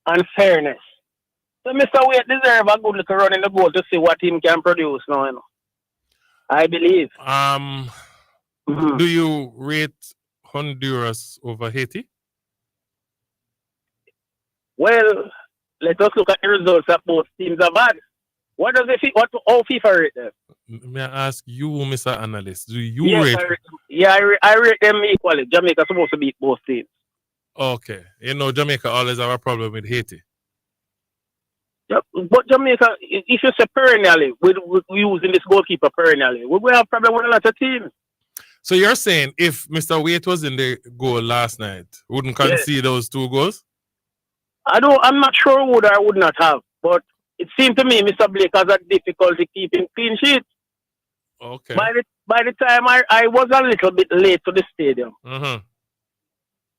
[SPEAKER 9] and fairness. So, Mr. Wade deserves a good little run in the goal to see what him can produce now, you know. I believe.
[SPEAKER 2] Do you rate Honduras over Haiti?
[SPEAKER 9] Well, let us look at the results that both teams have had. What does it how FIFA rate them?
[SPEAKER 2] May I ask you, Mr. Analyst, do you
[SPEAKER 9] Yes,
[SPEAKER 2] rate?
[SPEAKER 9] I rate them equally. Jamaica supposed to beat both teams.
[SPEAKER 2] Okay. You know, Jamaica always have a problem with Haiti.
[SPEAKER 9] But Jamaica, if you say perennially, we're using this goalkeeper perennially, we will have problem with a lot of teams.
[SPEAKER 2] So you're saying if Mr. Waite was in the goal last night, wouldn't concede those 2 goals?
[SPEAKER 9] I'm not sure who would or would not have, but it seemed to me Mr. Blake has a difficulty keeping clean sheets.
[SPEAKER 2] Okay.
[SPEAKER 9] By the time I was a little bit late to the stadium.
[SPEAKER 2] Mm-hmm.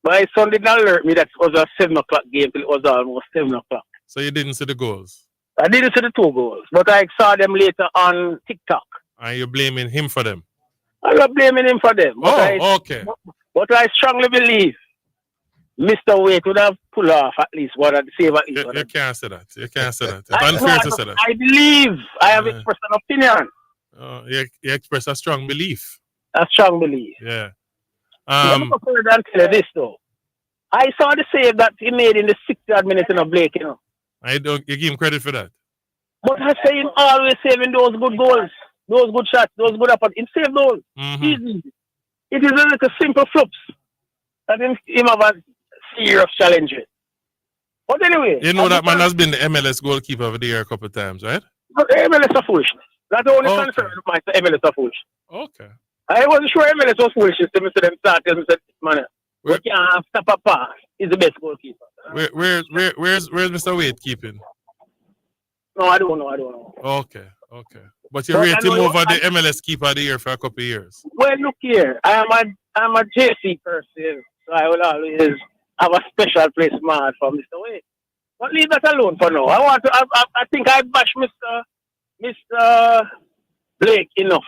[SPEAKER 9] My son did not alert me that it was a 7 o'clock game till it was almost 7 o'clock.
[SPEAKER 2] So you didn't see the goals?
[SPEAKER 9] I didn't see the 2 goals, but I saw them later on TikTok.
[SPEAKER 2] And you're blaming him for them?
[SPEAKER 9] I'm not blaming him for them.
[SPEAKER 2] Okay.
[SPEAKER 9] But I strongly believe Mr. Waite would have pulled off at least one of the save at least.
[SPEAKER 2] You can't say that. You can't say that. It's unfair to say that.
[SPEAKER 9] I believe. I have expressed an opinion.
[SPEAKER 2] You express a strong belief.
[SPEAKER 9] A strong belief.
[SPEAKER 2] Yeah.
[SPEAKER 9] Let me go further and tell you this though. I saw the save that he made in the 60th minute in a Blake, you know.
[SPEAKER 2] You give him credit for that.
[SPEAKER 9] But I say him always saving those good goals, those good shots, those good efforts. He saved those. Easy. It is a little simple flops. And then him have a serious challenge. But anyway.
[SPEAKER 2] You know that man has been the MLS goalkeeper of the year a couple of times, right?
[SPEAKER 9] But MLS are foolishness. That's the only concern of mine. MLS are foolish.
[SPEAKER 2] Okay.
[SPEAKER 9] I wasn't sure MLS was foolish until Mr. Them started. Mr. Man, we can't stop a pass. He's the best goalkeeper.
[SPEAKER 2] Where's Mr. Wade keeping?
[SPEAKER 9] No, I don't know.
[SPEAKER 2] Okay. But you rate him over the MLS keeper of the year for a couple of years.
[SPEAKER 9] Well, look here. I'm a JC person, so I will always have a special place marked for Mr. Wade. But leave that alone for now. I think I bash Mr. Blake enough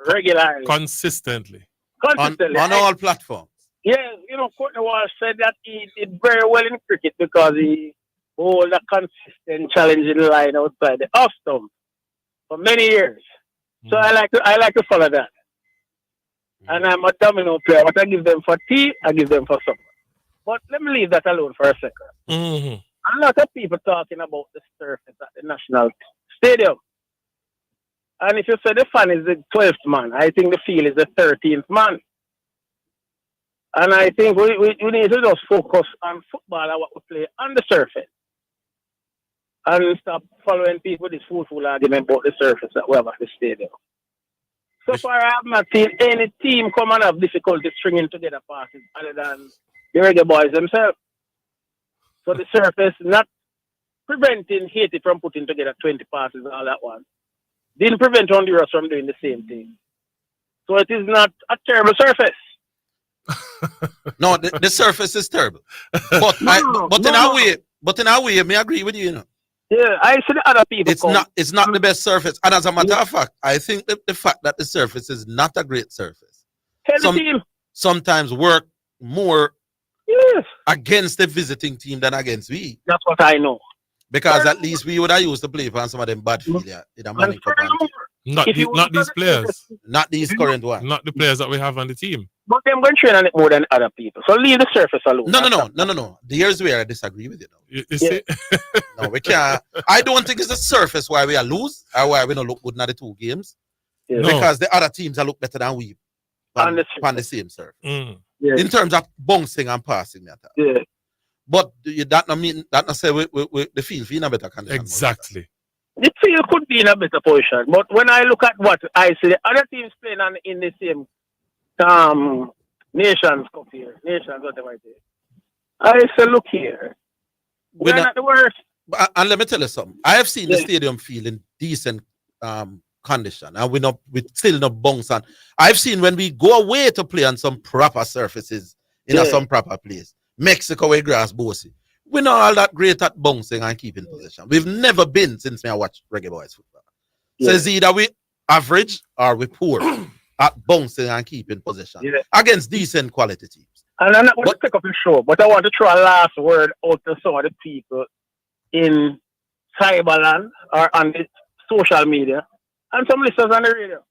[SPEAKER 9] regularly.
[SPEAKER 2] Consistently.
[SPEAKER 1] On all platforms.
[SPEAKER 9] Yeah, you know, Courtney Walsh said that he did very well in cricket because he hold a consistent challenging line outside the off stump for many years. So I like to follow that. And I'm a domino player. What I give them for tea, I give them for supper. But let me leave that alone for a second. A lot of people talking about the surface at the National Stadium. And if you say the fan is the 12th man, I think the field is the 13th man. And I think we need to just focus on football and what we play on the surface. And stop following people with this football argument about the surface that we have at the stadium. So far, I have not seen any team come and have difficulty stringing together passes other than the Reggae Boys themselves. So the surface not preventing Haiti from putting together 20 passes and all that one. Didn't prevent Honduras from doing the same thing. So it is not a terrible surface.
[SPEAKER 1] No, the surface is terrible. But in a way, may I agree with you, you know.
[SPEAKER 9] Yeah, I see the other people.
[SPEAKER 1] It's not the best surface. And as a matter of fact, I think the fact that the surface is not a great surface. sometimes work more against the visiting team than against we.
[SPEAKER 4] That's what I know.
[SPEAKER 1] Because at least we would have used to play for some of them bad field in a money cup.
[SPEAKER 2] Not these players.
[SPEAKER 1] Not these current ones.
[SPEAKER 2] Not the players that we have on the team.
[SPEAKER 4] But them going to train on it more than other people. So leave the surface alone.
[SPEAKER 1] No. Here's where I disagree with you.
[SPEAKER 2] You see?
[SPEAKER 1] No, we can't. I don't think it's the surface why we are lose or why we don't look good in the two games.
[SPEAKER 4] Yeah.
[SPEAKER 1] Because the other teams are look better than we on the same surface. In terms of bouncing and passing matter.
[SPEAKER 4] Yeah.
[SPEAKER 1] But that not mean that not say we the field in a better condition.
[SPEAKER 2] Exactly.
[SPEAKER 4] The field could be in a better position, but when I look at what I see, the other teams playing in the same Nations Cup here, Nations whatever it is, I say, look here, we're not the worst.
[SPEAKER 1] And let me tell you something. I have seen the stadium field in decent condition, and we still not bounce on. I've seen when we go away to play on some proper surfaces in some proper place. Mexico with grass bossy. We're not all that great at bouncing and keeping possession. We've never been since I watched Reggae Boys football. So it's either we average or we poor at bouncing and keeping possession against decent quality teams.
[SPEAKER 4] And I'm not going to pick up the show, but I want to throw a last word out to some of the people in Cyberland or on the social media and some listeners on the radio.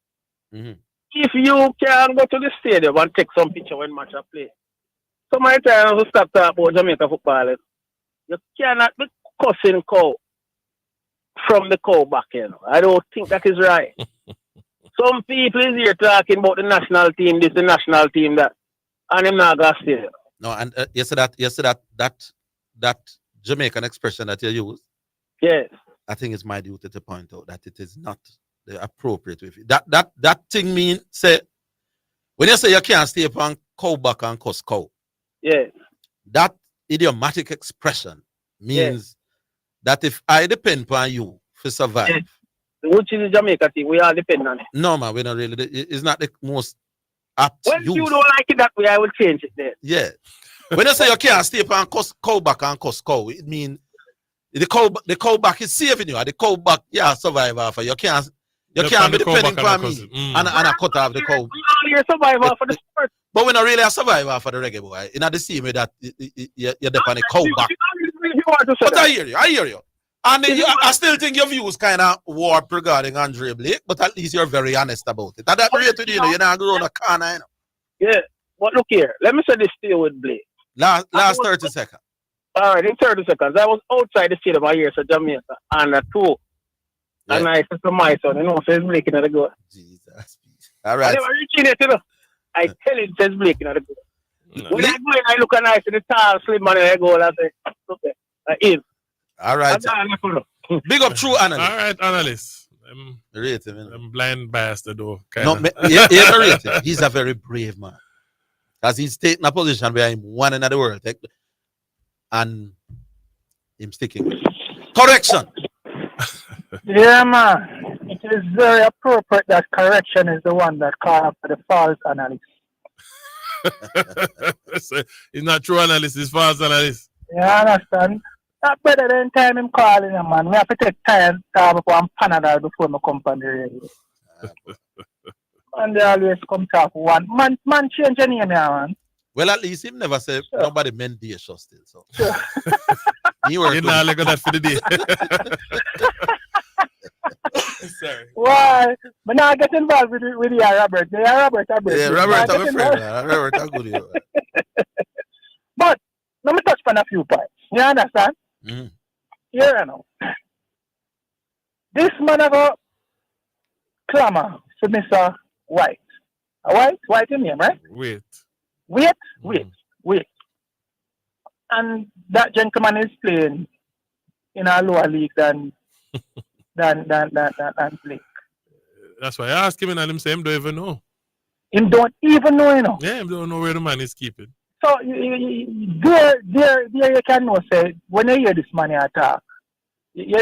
[SPEAKER 4] If you can go to the stadium and take some picture when match are played, so my time to stop talking about Jamaica football. You cannot be cussing cow from the cow back, you know. I don't think that is right. Some people is here talking about the national team, this, the national team, that, and I'm not gonna say it.
[SPEAKER 1] No, and you said that Jamaican expression that you use.
[SPEAKER 4] Yes.
[SPEAKER 1] I think it's my duty to point out that it is not the appropriate way. That thing mean say when you say you can't stay upon cow back and cuss cow.
[SPEAKER 4] Yes.
[SPEAKER 1] That idiomatic expression means that if I depend on you to survive,
[SPEAKER 4] which is the Jamaica thing, we all depend on it.
[SPEAKER 1] No, man, we don't really. It's not the most apt.
[SPEAKER 4] When you don't like it that way, I will change it then.
[SPEAKER 1] Yeah. When I say you can't stay up and cow back and cuss cow, it means the cow back is saving you. The cow back, survive after. You can't be depending on me and I cut off the cow.
[SPEAKER 4] You're a survivor for the sport.
[SPEAKER 1] But we're not really a survivor for the Reggae Boy. In the same way that you're depending on the cow back. But I hear you. And I still think your views kind of warped regarding Andre Blake, but at least you're very honest about it. At that rate, you're not growing a corner, you know.
[SPEAKER 4] Yeah, but look here. Let me say this still with Blake.
[SPEAKER 1] Last 30 seconds.
[SPEAKER 4] All right, in 30 seconds. I was outside the stadium here in Jamaica and a two. Yeah. And I said to my son, says Blake in the goal.
[SPEAKER 1] Jesus. All right.
[SPEAKER 4] I never reaching it, I tell him, says Blake in the goal. When I go in, I look and I see the tall, slim man in the goal. I say, okay, in.
[SPEAKER 1] All right. Big up true analyst.
[SPEAKER 2] All right, analyst.
[SPEAKER 1] Rate him.
[SPEAKER 2] I'm blind bastard though.
[SPEAKER 1] Rate him. He's a very brave man. Because he's taking a position where I'm one in the world. And him sticking with it. Correction.
[SPEAKER 14] Yeah, man. It is very appropriate that correction is the one that called for the false analyst.
[SPEAKER 2] So it's not true analyst, it's false analyst.
[SPEAKER 14] Yeah, I understand. That's better than time him calling him, man. We have to take time to have one Panadol before my company radio. And they always come talk one. Man change your name, man.
[SPEAKER 1] Well, at least him never said nobody meant day show still. So.
[SPEAKER 2] You not look at that for the day. Sorry.
[SPEAKER 14] Why? But now I get involved with the Robert. Yeah, Robert.
[SPEAKER 1] Yeah, Robert, I'm a friend. Robert, I'm good.
[SPEAKER 14] But let me touch on a few points. You understand?
[SPEAKER 1] Mm-hmm.
[SPEAKER 14] Yeah, I know. This man have a clamor for Mr. White. White in name, right? Wait. And that gentleman is playing in a lower league than Blake.
[SPEAKER 2] That's why I asked him and him say him don't even know.
[SPEAKER 14] Him don't even know, you know.
[SPEAKER 2] Yeah, him don't know where the man is keeping.
[SPEAKER 14] So there you can know, say, when you hear this man attack, you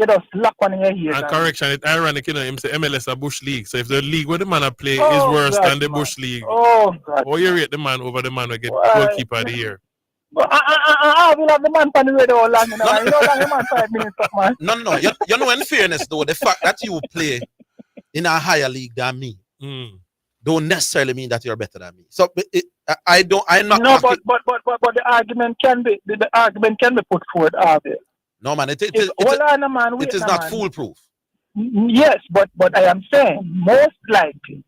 [SPEAKER 14] just lock one in your ears.
[SPEAKER 2] And correction, it's ironic, you know, him say MLS a bush league. So if the league where the man play is worse than the bush league, or you rate the man over the man who get goalkeeper of the year.
[SPEAKER 14] I will have the man on the radio all long, you know. You don't have the man 5 minutes, man.
[SPEAKER 1] No. You know, in fairness, though, the fact that you play in a higher league than me don't necessarily mean that you're better than me. So I'm not.
[SPEAKER 14] No, but the argument can be put forward, Orville.
[SPEAKER 1] No, man, it is
[SPEAKER 14] man,
[SPEAKER 1] not foolproof.
[SPEAKER 14] Yes, but I am saying most likely,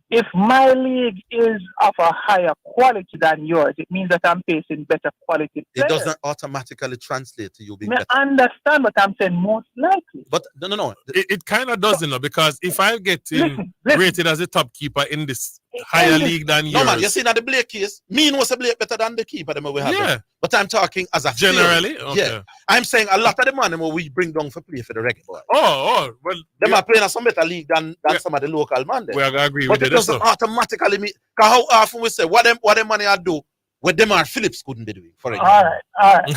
[SPEAKER 14] if my league is of a higher quality than yours, it means that I'm facing better quality players.
[SPEAKER 1] It doesn't automatically translate to you being better.
[SPEAKER 14] I understand, but I'm saying most likely.
[SPEAKER 1] But no.
[SPEAKER 2] It kind of does, because if I get rated as a top keeper in this higher league than yours.
[SPEAKER 1] No, man, you see, now the Blake case, me was a Blake better than the keeper that we have.
[SPEAKER 2] Yeah.
[SPEAKER 1] But I'm talking as a
[SPEAKER 2] generally?
[SPEAKER 1] Field.
[SPEAKER 2] Okay.
[SPEAKER 1] Yeah. I'm saying a lot of the money we bring down for play for the reggae boy.
[SPEAKER 2] Well.
[SPEAKER 1] Them are playing a some better league than some of the local man there.
[SPEAKER 2] We agree
[SPEAKER 1] but
[SPEAKER 2] with
[SPEAKER 1] it doesn't automatically mean, because how often we say, what them money I do, what them are Phillips couldn't be doing, for example.
[SPEAKER 14] All right.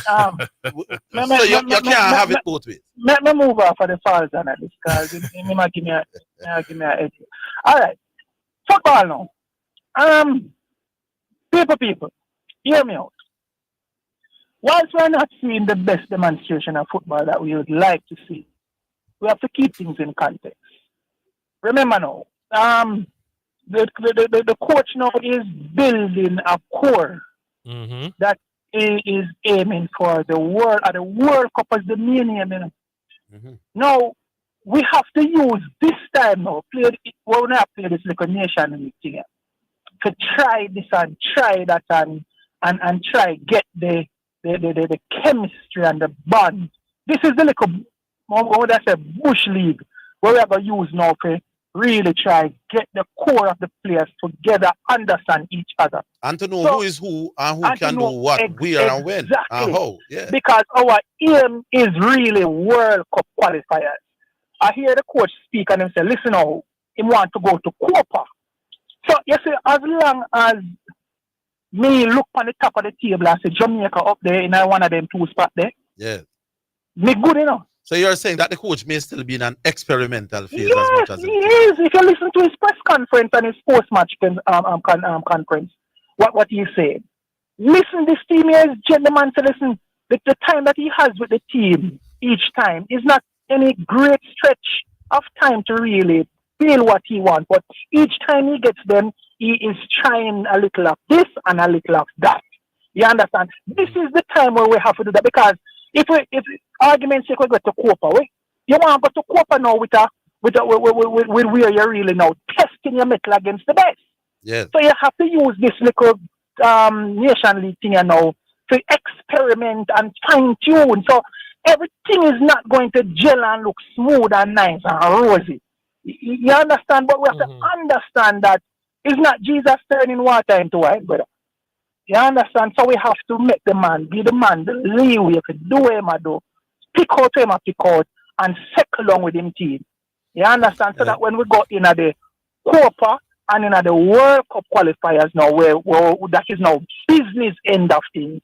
[SPEAKER 1] So you can't have it both ways.
[SPEAKER 14] Let me move on for the false analyst, because he might give me a edge. All right. Football now. People, hear me out. Whilst we're not seeing the best demonstration of football that we would like to see, we have to keep things in context. Remember now, the coach now is building a core that is aiming for the World Cup as the main aim. Now, we have to use this time now, play this little nation league thing, to try this and try that and try get the chemistry and the bond. This is the little, what would I say, bush league, where we are going to use now to really try get the core of the players together, understand each other.
[SPEAKER 1] And to know who is who and who can do what, where and when, and how. Yeah.
[SPEAKER 14] Because our aim is really World Cup qualifiers. I hear the coach speak and him say, listen now, he want to go to Copa. So, you see, as long as me look on the top of the table and say Jamaica up there in one of them two spots there, me good enough.
[SPEAKER 1] So you're saying that the coach may still be in an experimental phase
[SPEAKER 14] yes,
[SPEAKER 1] as much as
[SPEAKER 14] he is. If you listen to his press conference and his post-match conference, what he said. Listen, this team here is gentleman to listen. The time that he has with the team each time is not any great stretch of time to really feel what he wants. But each time he gets them, he is trying a little of this and a little of that. You understand? This is the time where we have to do that, because if arguments say we go to Copa, you want to go to Copa now with where you're really now testing your metal against the best.
[SPEAKER 1] Yes.
[SPEAKER 14] So you have to use this little nation league thing now to experiment and fine tune. So everything is not going to gel and look smooth and nice and rosy. You understand? But we have to understand that it's not Jesus turning water into wine, brother. You understand? So we have to make the man, give the man the leeway to do what him do, pick out him pick out, and settle along with him team. You understand? So that when we go in at the Copa and in at the World Cup qualifiers now, where that is now business end of things,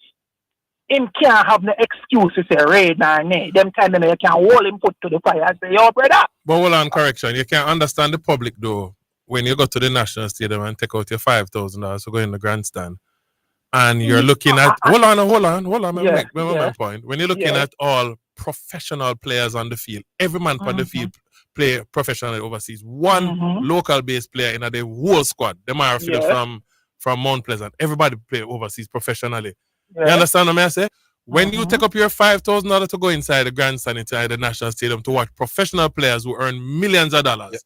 [SPEAKER 14] him can't have no excuse to say raid or nay. Them time you can't hold him put to the fire and say, yo, brother.
[SPEAKER 2] But hold on, correction. You can't understand the public though when you go to the National Stadium and take out your $5,000 to go in the grandstand. And you're looking at hold on, make my point. When you're looking at all professional players on the field, every man on the field play professionally overseas. One local based player in the whole squad. Them are from Mount Pleasant. Everybody play overseas professionally. You understand what I say? When you take up your $5,000 to go inside the grandstand inside the National Stadium to watch professional players who earn millions of dollars,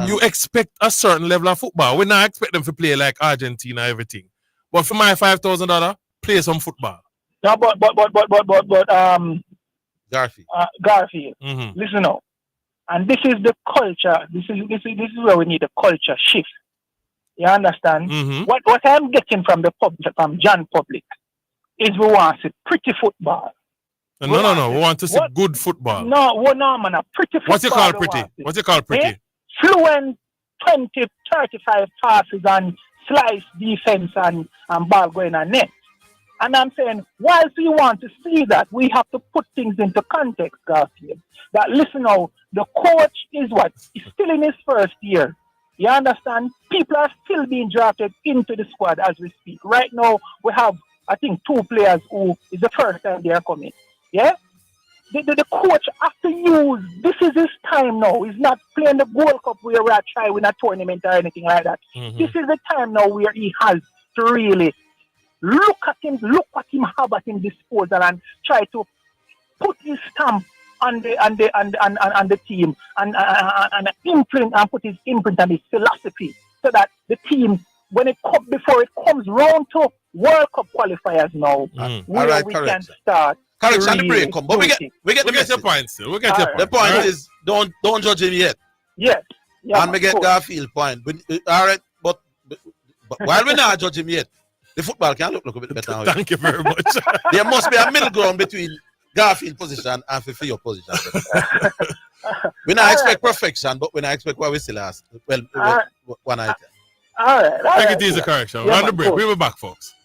[SPEAKER 2] you expect a certain level of football. We not expect them to play like Argentina everything. But for my $5,000, play some football.
[SPEAKER 14] No, but Garfield. Listen now, and this is the culture. This is where we need a culture shift. You understand? What I'm getting from from John Public is we want to see pretty football.
[SPEAKER 2] No. We want to see good football.
[SPEAKER 14] No, man, a pretty football.
[SPEAKER 2] What you call pretty? What you call pretty?
[SPEAKER 14] Fluent 20, 35 passes and slice defense and ball going on net. And I'm saying, whilst we want to see that, we have to put things into context, Garfield. That listen now, the coach is what? He's still in his first year. You understand? People are still being drafted into the squad as we speak. Right now, we have, I think, 2 players who is the first time they are coming. Yeah? the coach have to use. This is his time now. He's not playing the Gold Cup where we are trying win a tournament or anything like that. This is the time now where he has to really look what him have at his disposal and try to put his stamp on the team and imprint and put his imprint and his philosophy so that the team before it comes round to World Cup qualifiers now, where we can start.
[SPEAKER 1] Correction, the break come, but we get
[SPEAKER 2] your point still. We get your point.
[SPEAKER 1] The point is don't judge him yet.
[SPEAKER 14] Yes. Yeah,
[SPEAKER 1] and we get Garfield point. All right, but while we not judge him yet, the football can look a bit better.
[SPEAKER 2] Thank you very much.
[SPEAKER 1] There must be a middle ground between Garfield position and Fifi position. We not expect perfection, but we not expect what we still ask. Well, one item.
[SPEAKER 14] All right.
[SPEAKER 2] Take it easy, correction. We're on the break. We'll be back, folks.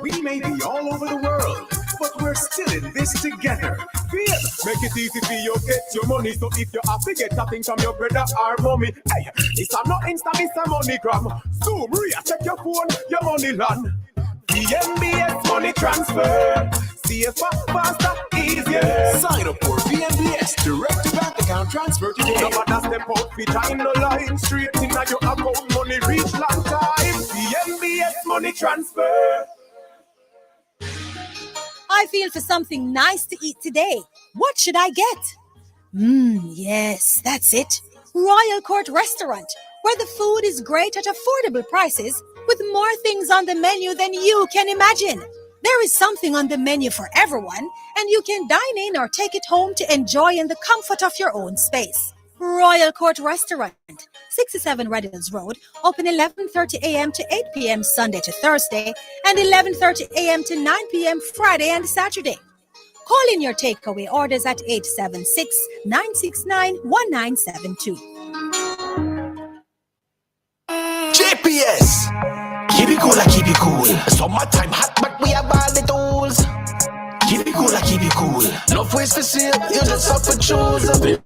[SPEAKER 15] We may be all over the world, but we're still in this together. Feel, make it easy for you get your money. So if you have to get something from your brother or mommy, hey, it's a not Insta, it's a MoneyGram. Zoom, check your phone, your money land. VNBS money transfer. CFA, faster, easier. Sign up for VNBS direct to bank account transfer today. No matter step out, behind the line, straight in your account, money reach long time. VNBS money transfer.
[SPEAKER 16] I feel for something nice to eat today. What should I get? Yes, that's it. Royal Court Restaurant, where the food is great at affordable prices with more things on the menu than you can imagine. There is something on the menu for everyone, and you can dine in or take it home to enjoy in the comfort of your own space. Royal Court Restaurant, 67 Red Hills Road, open 11:30 a.m. to 8 p.m. Sunday to Thursday, and 11:30 a.m. to 9 p.m. Friday and Saturday. Call in your takeaway orders at 876-969-1972.
[SPEAKER 17] GPS! Keep it cool. Summertime hot, but we have all the tools. Keep it cool. No ways to see it, you just have to choose.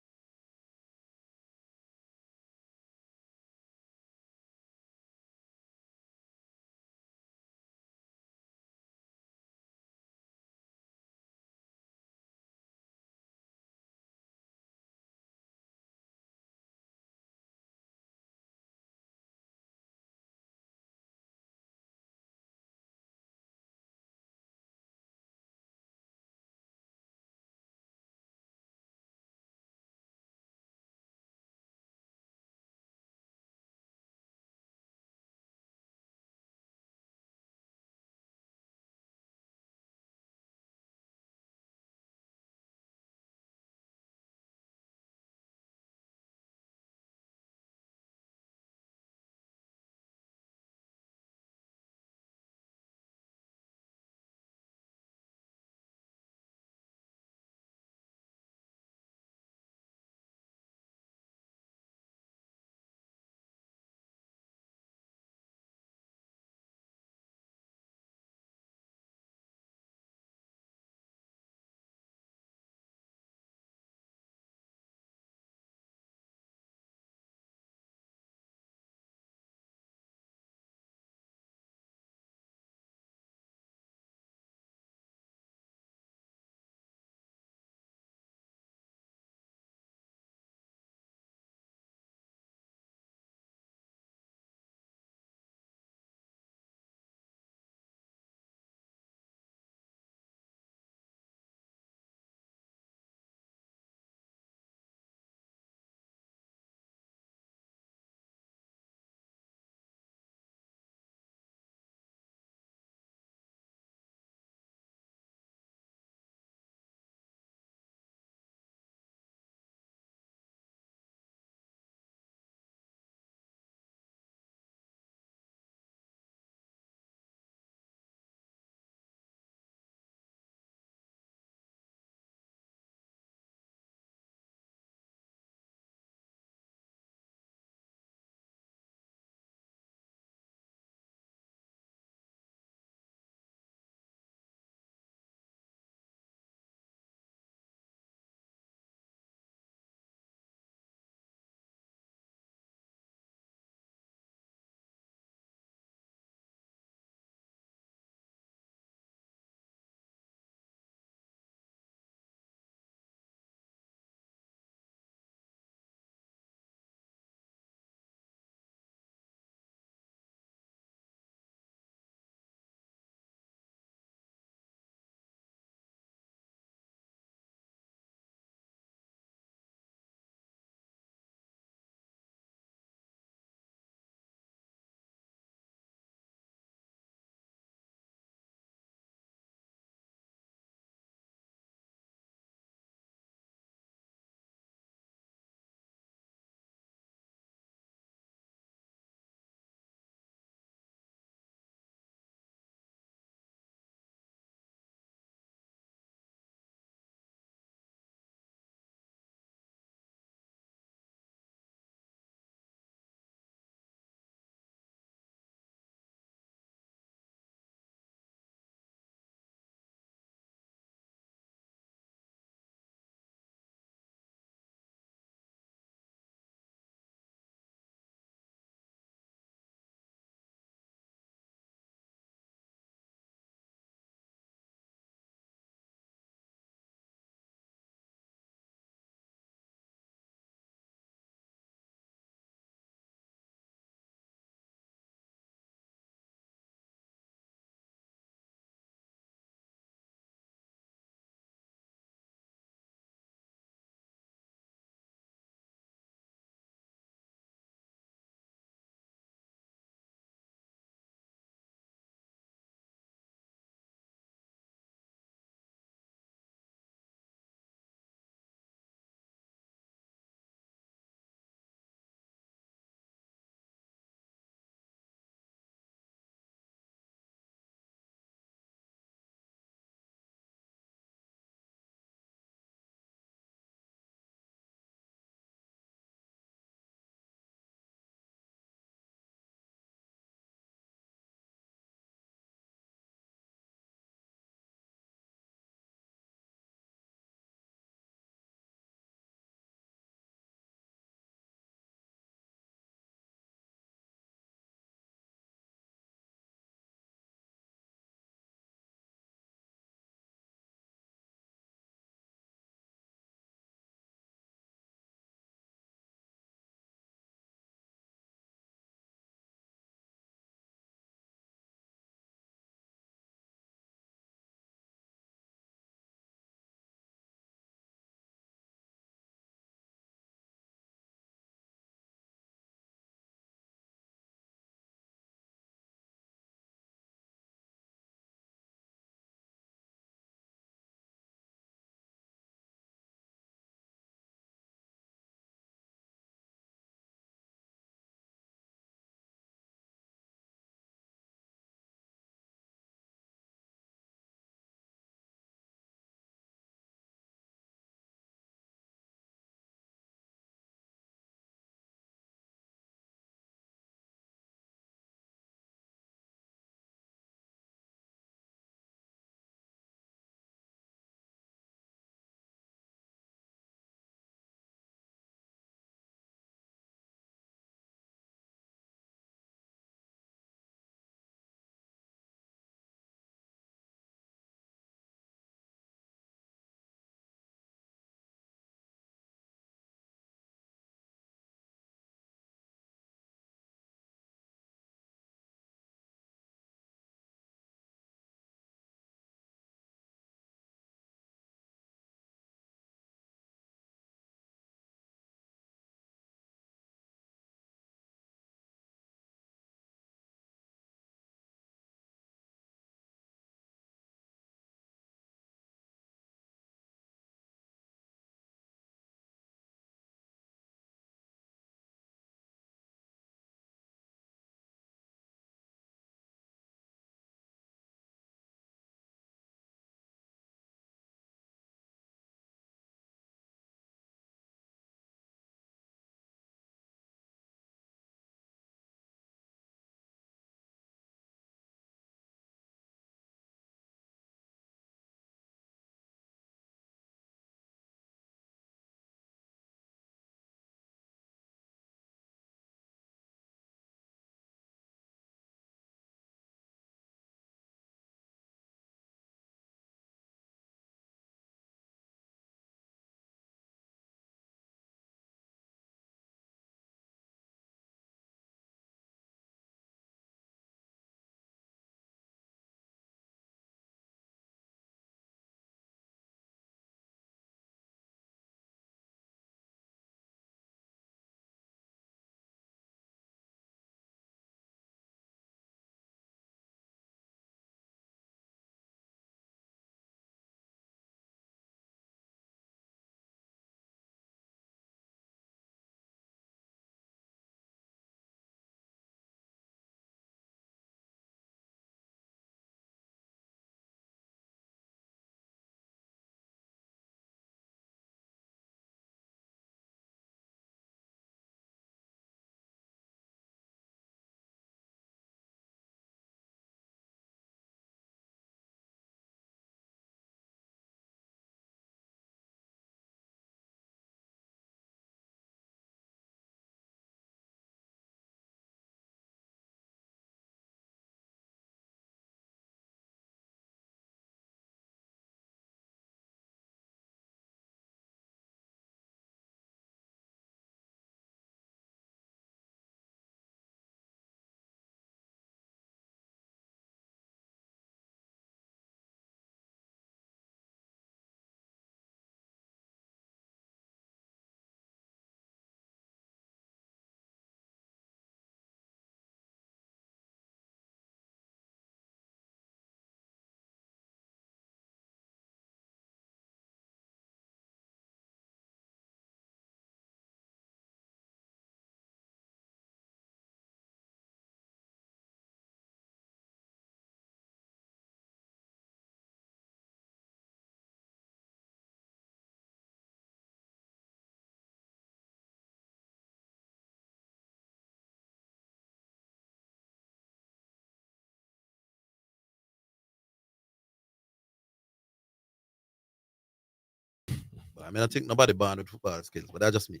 [SPEAKER 1] I mean, I think nobody born with football skills, but that's just me.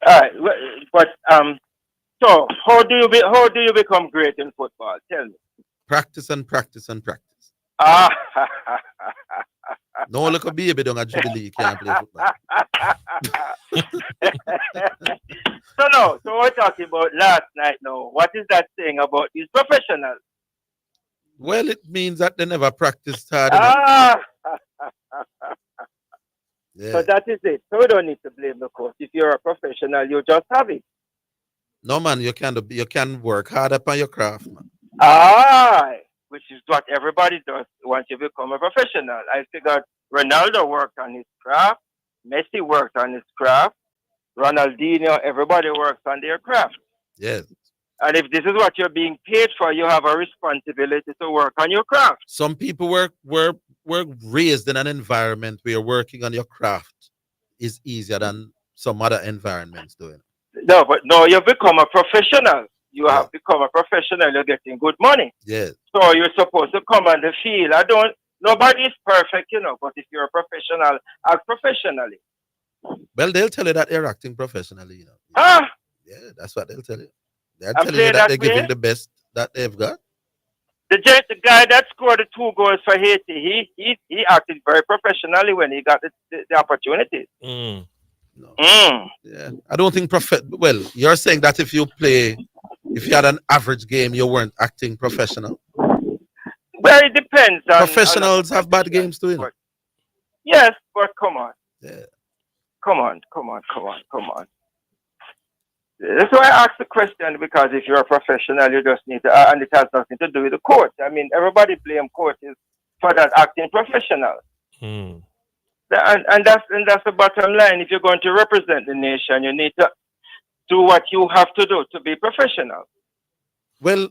[SPEAKER 18] All right, but so how do you become great in football? Tell me.
[SPEAKER 1] Practice and practice and practice.
[SPEAKER 18] Ah.
[SPEAKER 1] No look a baby down at Jubilee, you can't play football.
[SPEAKER 18] So we're talking about last night now. What is that saying about these professionals?
[SPEAKER 1] Well, it means that they never practiced hard enough. Yeah.
[SPEAKER 18] So that is it. So we don't need to blame the coach. If you're a professional, you just have it.
[SPEAKER 1] No man, you can work hard upon your craft, man.
[SPEAKER 18] Which is what everybody does once you become a professional. I figured Ronaldo worked on his craft, Messi worked on his craft, Ronaldinho, everybody works on their craft.
[SPEAKER 1] Yes.
[SPEAKER 18] And if this is what you're being paid for, you have a responsibility to work on your craft.
[SPEAKER 1] Some people were raised in an environment where working on your craft is easier than some other environments doing.
[SPEAKER 18] No, but no, you've become a professional. You have become a professional, you're getting good money.
[SPEAKER 1] Yes.
[SPEAKER 18] So you're supposed to come on the field. Nobody is perfect, but if you're a professional, act professionally.
[SPEAKER 1] Well, they'll tell you that they're acting professionally,
[SPEAKER 18] Ah!
[SPEAKER 1] Yeah, that's what they'll tell you. They're telling you that they're giving the best that they've got.
[SPEAKER 18] The guy that scored the 2 goals for Haiti, he acted very professionally when he got the opportunity.
[SPEAKER 1] Yeah, I don't think well, you're saying that if you had an average game, you weren't acting professional.
[SPEAKER 18] Well, it depends.
[SPEAKER 1] Professionals have bad games too.
[SPEAKER 18] Yes, but come on.
[SPEAKER 1] Yeah.
[SPEAKER 18] Come on. That's why I asked the question, because if you're a professional, you just need to, and it has nothing to do with the court. I mean, everybody blame coaches for that acting professional. And that's the bottom line. If you're going to represent the nation, you need to do what you have to do to be professional.
[SPEAKER 2] Well,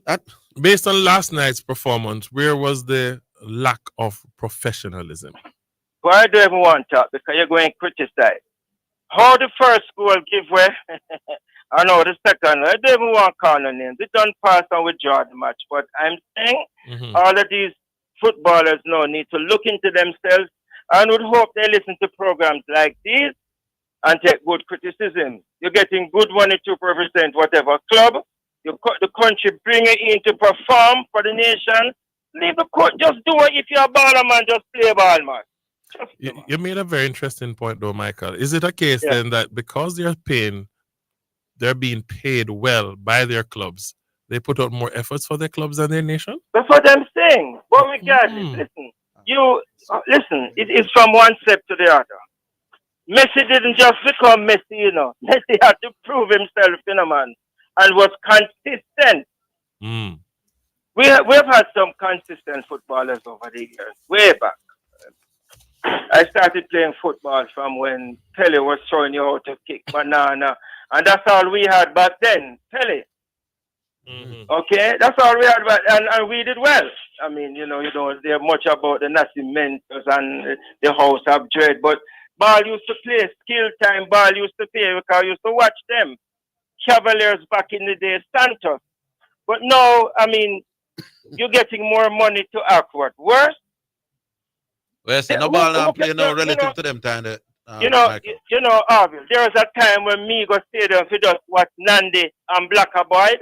[SPEAKER 2] based on last night's performance, where was the lack of professionalism?
[SPEAKER 18] Well, I don't even want to, because you're going to criticize. How the first goal give way, I know the second, I don't even want to call no names. It don't pass on with Jordan match, but I'm saying all of these footballers now need to look into themselves and would hope they listen to programs like these and take good criticism. You're getting good money to represent whatever club. The country bring it in to perform for the nation. Leave the court. Just do it. If you're a baller, man, just play ball, man.
[SPEAKER 2] You made a very interesting point, though, Michael. Is it a case then that because they're being paid well by their clubs, they put out more efforts for their clubs and their nation?
[SPEAKER 18] That's what I'm saying. But regardless, listen, it is from one step to the other. Messi didn't just become Messi, Messi had to prove himself, man, and was consistent. We have had some consistent footballers over the years, way back. I started playing football from when Pele was showing you how to kick banana, and that's all we had back then, Pele. Okay, that's all we had back, and we did well. I mean, you don't hear much about the Nascimentos and the House of Dread, but ball used to play, skill time ball used to play, because I used to watch them. Cavaliers back in the day, Santos. But now, I mean, you're getting more money to act what? Worse?
[SPEAKER 1] Well, no ball now play now relative to them time.
[SPEAKER 18] Orville, there was a time when me go stadium to just watch Nandi and Blacker Boy.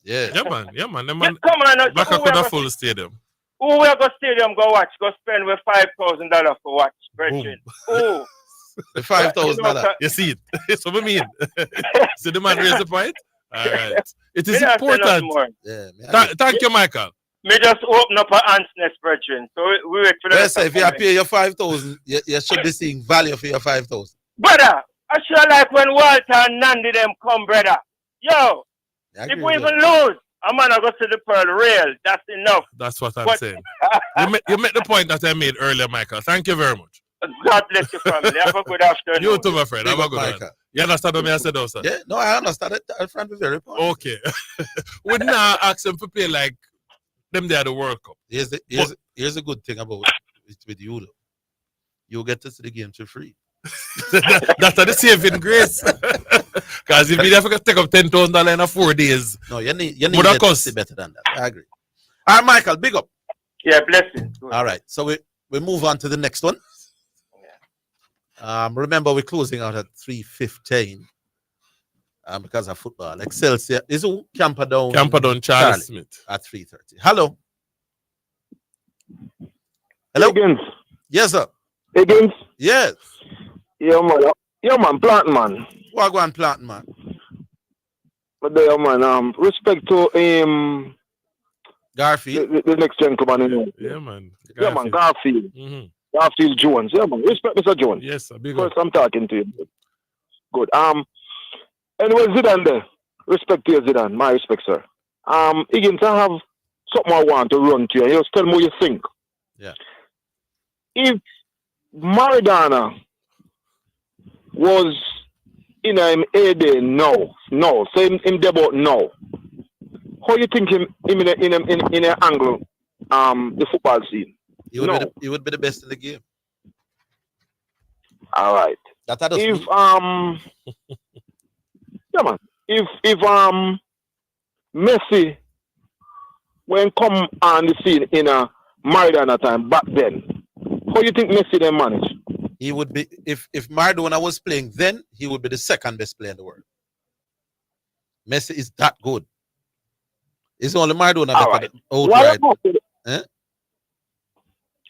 [SPEAKER 1] Yeah,
[SPEAKER 2] man.
[SPEAKER 18] Come on,
[SPEAKER 2] Blacker could have full stadium.
[SPEAKER 18] Who will go stadium go watch? Go spend with $5,000 for watch, brethren. Ooh.
[SPEAKER 1] The $5,000.
[SPEAKER 2] You see it. That's what I mean. So the man raised the point. All right. It is important. Thank you, Michael.
[SPEAKER 18] Me just open up an ant's nest, brethren. So we wait for the
[SPEAKER 1] rest. If you pay your 5,000, you should be seeing value for your 5,000.
[SPEAKER 18] Brother, I sure like when Walter and Nandi them come, brother. Yo, if we even lose, I'm gonna go to the Pearl Rail. That's enough.
[SPEAKER 2] That's what I'm saying. You made the point that I made earlier, Michael. Thank you very much.
[SPEAKER 18] God bless your family. Have a good afternoon.
[SPEAKER 2] You too, my friend. Have a good one. You understand what I said, also?
[SPEAKER 1] Yeah, no, I understand it. I'm from the very point.
[SPEAKER 2] Okay. We now ask them to play like them they are the World Cup.
[SPEAKER 1] Here's a good thing about it with you, though. You get to see the games for free.
[SPEAKER 2] That's the saving grace. Because if you have to take up $10,000 in 4 days,
[SPEAKER 1] no, you need to see better than that. I agree. All right, Michael, big up.
[SPEAKER 18] Yeah, blessings.
[SPEAKER 1] All right, so we move on to the next one. Remember, we're closing out at 3:15 because of football. Excelsior is Camperdown.
[SPEAKER 2] Camperdown, Charles Smith
[SPEAKER 1] at 3:30. Hello. Hello.
[SPEAKER 19] Higgins.
[SPEAKER 1] Yes, sir.
[SPEAKER 19] Higgins.
[SPEAKER 1] Yes.
[SPEAKER 19] Yeah, man. Yeah, man. Plant, man.
[SPEAKER 1] What go on, plant, man?
[SPEAKER 19] But there, man. Respect to
[SPEAKER 1] Garfield.
[SPEAKER 19] The next gentleman.
[SPEAKER 2] Yeah, man.
[SPEAKER 19] Garfield. Yeah, man. Garfield.
[SPEAKER 2] Mm-hmm.
[SPEAKER 19] Garfield Jones. Yeah, man. Respect Mr. Jones.
[SPEAKER 2] Yes, sir.
[SPEAKER 19] First, I'm talking to you. Good. Anyway, Zidane there. Respect to you, Zidane. My respect, sir. Higgins, I have something I want to run to you. Just tell me what you think.
[SPEAKER 1] Yeah.
[SPEAKER 19] If Maradona was in him heyday, no, same him debut, no. How you think him in an angle, the football scene?
[SPEAKER 1] He would be the best in the game.
[SPEAKER 19] All right. If yeah, man. If Messi when come on the scene in a Maradona time back then, how you think Messi then manage?
[SPEAKER 1] He would be if Maradona was playing then, he would be the second best player in the world. Messi is that good. It's only Maradona that can outright.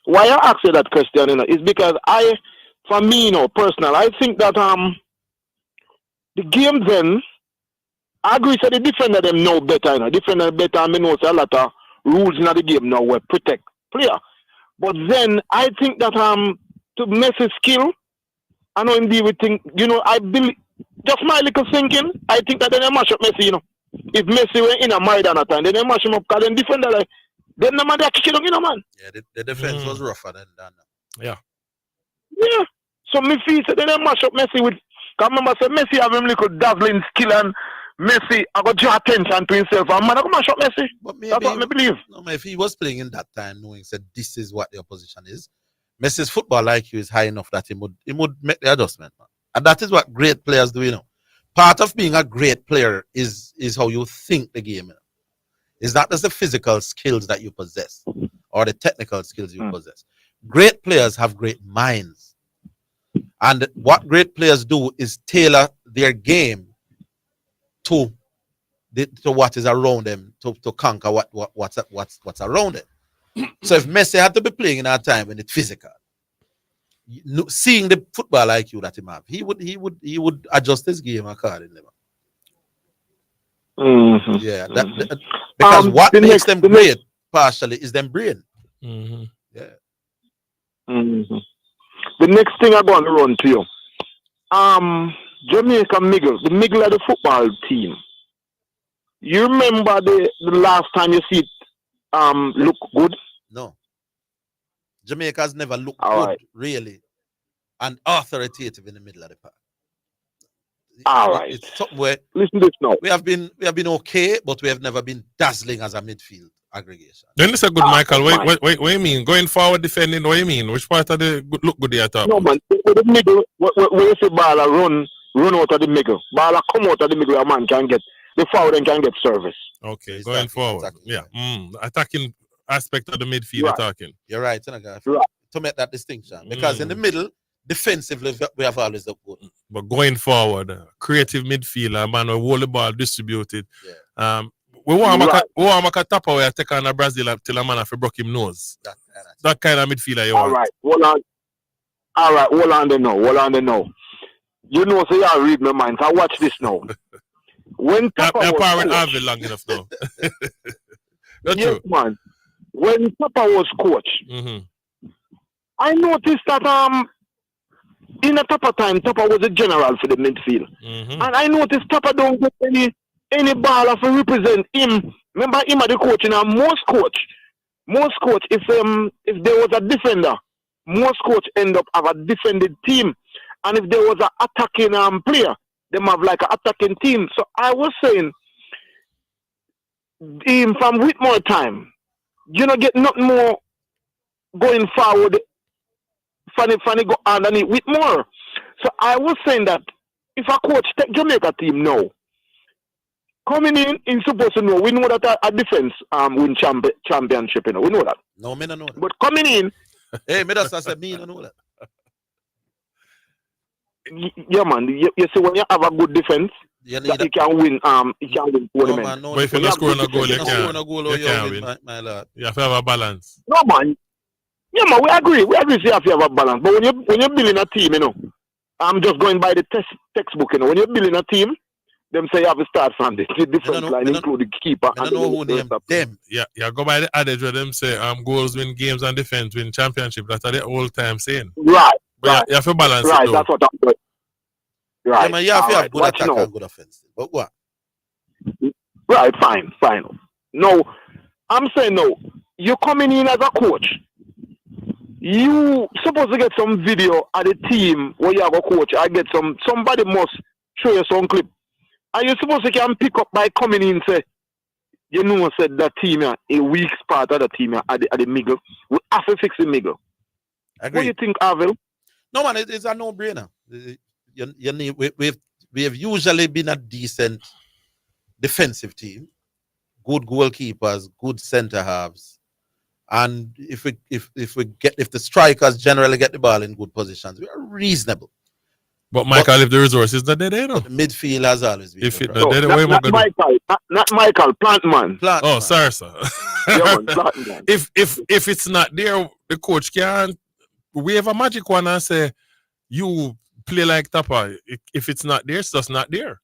[SPEAKER 19] Why I ask you that question, is because for me, personal, I think that the game then, I agree that the defender them know better, defender better, I mean, know a lot of rules in the game now where protect player. But then I think that to Messi's skill, I know him deal with things, I believe, just my little thinking, I think that then they mash up Messi, If Messi were in a Maradona time, then they mash him up because then defender like, then the man they kick him, man.
[SPEAKER 1] Yeah, the defense was rougher than that.
[SPEAKER 2] Yeah.
[SPEAKER 19] Yeah. So me feel then they mash up Messi with, because remember, say Messi have him little dazzling skill and Messi, I got draw attention to himself. And man, I go mash up Messi.
[SPEAKER 1] But maybe,
[SPEAKER 19] that's what I believe.
[SPEAKER 1] No, if he was playing in that time, knowing that this is what the opposition is, Messi's football IQ is high enough that he would make the adjustment, man. And that is what great players do, Part of being a great player is how you think the game. It's not just the physical skills that you possess or the technical skills you possess. Great players have great minds. And what great players do is tailor their game to what is around them, to conquer what's around them. So if Messi had to be playing in our time when it's physical, seeing the football IQ that he have, he would adjust his game accordingly.
[SPEAKER 19] Mm-hmm.
[SPEAKER 1] Yeah, because what makes them great partially is them brain.
[SPEAKER 2] Mm-hmm.
[SPEAKER 1] Yeah.
[SPEAKER 19] Mm-hmm. The next thing I'm going to run to you, Jamaica Miggle, the Miggle of the football team. You remember the last time you see it look good?
[SPEAKER 1] No. Jamaica's never looked good, really, and authoritative in the middle of the park.
[SPEAKER 19] All right.
[SPEAKER 1] It's something where
[SPEAKER 19] listen to this now.
[SPEAKER 1] We have been okay, but we have never been dazzling as a midfield aggregation.
[SPEAKER 2] Then it's a good, Michael. What you mean? Going forward defending, what you mean? Which part of the look good there?
[SPEAKER 19] No, man. The middle, when you see ball run out of the middle, ball come out of the middle, a man can get the forward and can get service.
[SPEAKER 2] Okay, going forward. Yeah. Attacking aspect of the midfield attacking.
[SPEAKER 1] You're right, to make that distinction. Because in the middle, defensively, we have always looked good.
[SPEAKER 2] But going forward, creative midfielder, man, we hold the ball distributed.
[SPEAKER 1] Yeah.
[SPEAKER 2] We want to tap away, take on a Brazil till a man have broke him nose. That kind of midfielder you want.
[SPEAKER 19] All right, hold on there now. You know, so you read my mind. So watch this now. When Tapa was
[SPEAKER 2] coach, long enough now.
[SPEAKER 19] Yes, man. When Tapa was coach, I noticed that in a Tapa time, Tapa was a general for the midfield. And I noticed Tapa don't get any baller to represent him. Remember him as the coach, most coach, if there was a defender, most coach end up have a defended team. And if there was an attacking player, they have like an attacking team. So I was saying, from Whitmore time, you don't get nothing more going forward. Funny go underneath Whitmore. So I was saying that if a coach take Jamaica team now, coming in supposed to know. We know that a defense win championship. We know that.
[SPEAKER 1] No, me don't know that.
[SPEAKER 19] But coming in,
[SPEAKER 1] hey, me just say me don't know that.
[SPEAKER 19] Yeah, man. You see, when you have a good defense,
[SPEAKER 1] you
[SPEAKER 19] can win. You can win tournament.
[SPEAKER 2] But if you're not scoring a goal, you can't.
[SPEAKER 1] You
[SPEAKER 2] can't win.
[SPEAKER 1] my lord.
[SPEAKER 2] You have to have a balance.
[SPEAKER 19] No, man. Yeah, man. We agree. We agree. You have to have a balance. But when you're building a team, I'm just going by the textbook. When you're building a team, them say you have to start from the defense line, including keeper.
[SPEAKER 1] I don't know who named them.
[SPEAKER 2] Yeah, go by the adage where them say goals win games and defense win championship. That's what they all time saying.
[SPEAKER 19] Right.
[SPEAKER 2] But you have to balance it.
[SPEAKER 19] Right, that's what I'm doing. Right.
[SPEAKER 1] Yeah, man, you have to have good attack and good offense. But what?
[SPEAKER 19] Right, fine. No, I'm saying no. You're coming in as a coach. You supposed to get some video of the team where you have a coach. Somebody must show you some clip. Are you supposed to can pick up by coming in and say, said that team a weak part of the team at the middle. We have to fix the middle. What do you think, Orville?
[SPEAKER 1] No, man, it's a no-brainer. We have usually been a decent defensive team, good goalkeepers, good centre halves, and if the strikers generally get the ball in good positions, we are reasonable.
[SPEAKER 2] But Michael, if the resources not there,
[SPEAKER 1] the midfield has always been.
[SPEAKER 2] If it not there, way more good.
[SPEAKER 19] Not Michael, Plantman.
[SPEAKER 2] Oh, sorry, sir.
[SPEAKER 19] Yeah, man, Plantman.
[SPEAKER 2] If it's not there, the coach can wave a magic one and say, "You play like Tapa." If it's not there, it's just not there.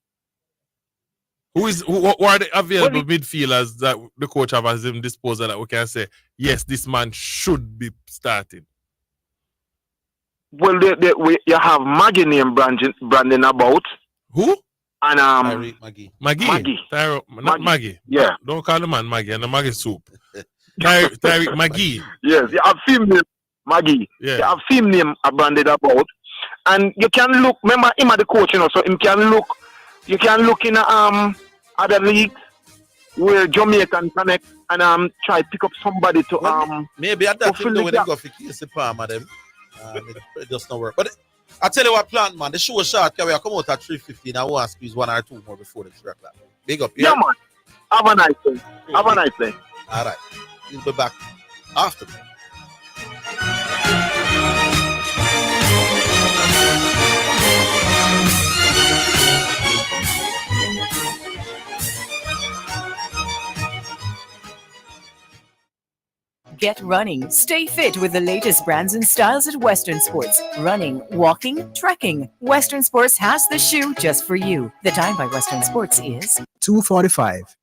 [SPEAKER 2] Who are the available midfielders that the coach have at his disposal that we can say, yes, this man should be starting?
[SPEAKER 19] Well, you have Maggie name branding about.
[SPEAKER 2] Who?
[SPEAKER 19] And
[SPEAKER 1] Maggie.
[SPEAKER 2] Not Maggie.
[SPEAKER 19] Yeah.
[SPEAKER 2] Don't call the man Maggie and the Maggie soup. Tyreek Maggie.
[SPEAKER 19] Yes, you have seen name Maggie.
[SPEAKER 2] Yeah.
[SPEAKER 19] You have seen name branded about. And you can look, remember him at the coach, so you can look in other leagues where Jamaican connect and try to pick up somebody to
[SPEAKER 1] maybe at that time when they go for Casey Palmer them. It does not work. But I tell you what, Plant, man, the show is short. We come out at 3:15. I want to squeeze 1 or 2 more before the 3 o'clock. Big up.
[SPEAKER 19] Yeah, man. Have a nice day. Have a nice day.
[SPEAKER 1] All right. We'll be back after.
[SPEAKER 20] Get running. Stay fit with the latest brands and styles at Western Sports. Running, walking, trekking. Western Sports has the shoe just for you. The time by Western Sports is
[SPEAKER 15] 2:45.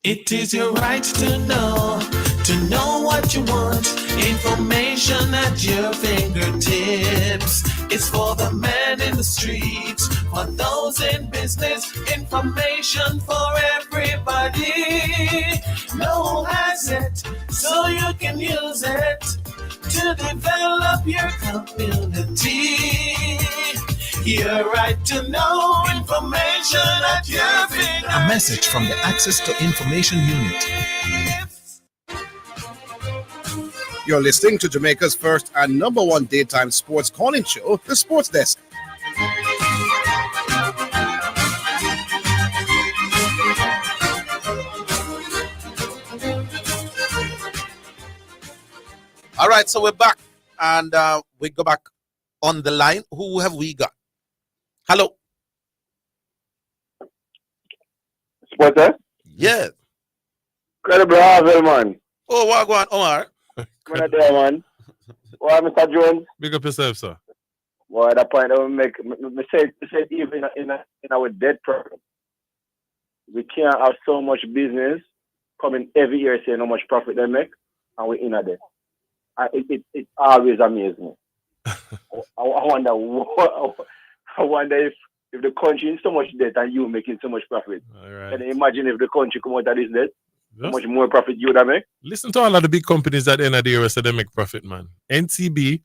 [SPEAKER 17] It is your right to know what you want. Information at your fingertips. It's for the man in the streets, for those in business. Information for everybody. No one has it, so you can use it to develop your community. Your right to know information at your fingertips.
[SPEAKER 15] A message from the Access to Information Unit.
[SPEAKER 8] You're listening to Jamaica's first and #1 daytime sports calling show, The Sports Desk.
[SPEAKER 1] All right, so we're back, and we go back on the line. Who have we got? Hello.
[SPEAKER 9] Sports Desk?
[SPEAKER 1] Yes.
[SPEAKER 9] Incredible Orville, man.
[SPEAKER 1] Oh, what going on, Omar?
[SPEAKER 9] What are there, man? Well, Mr. Jones.
[SPEAKER 2] Big up yourself, sir.
[SPEAKER 9] Well, at that point, I will make me say even in our dead problem. We can't have so much business coming every year saying how much profit they make, and we're in a debt. It always amazes me. I wonder if the country is so much debt and you making so much profit.
[SPEAKER 2] All right.
[SPEAKER 9] Can you imagine if the country come out of this debt? How much more profit you would make?
[SPEAKER 2] Listen to all of the big companies at the end of the year so they make profit, man. NCB,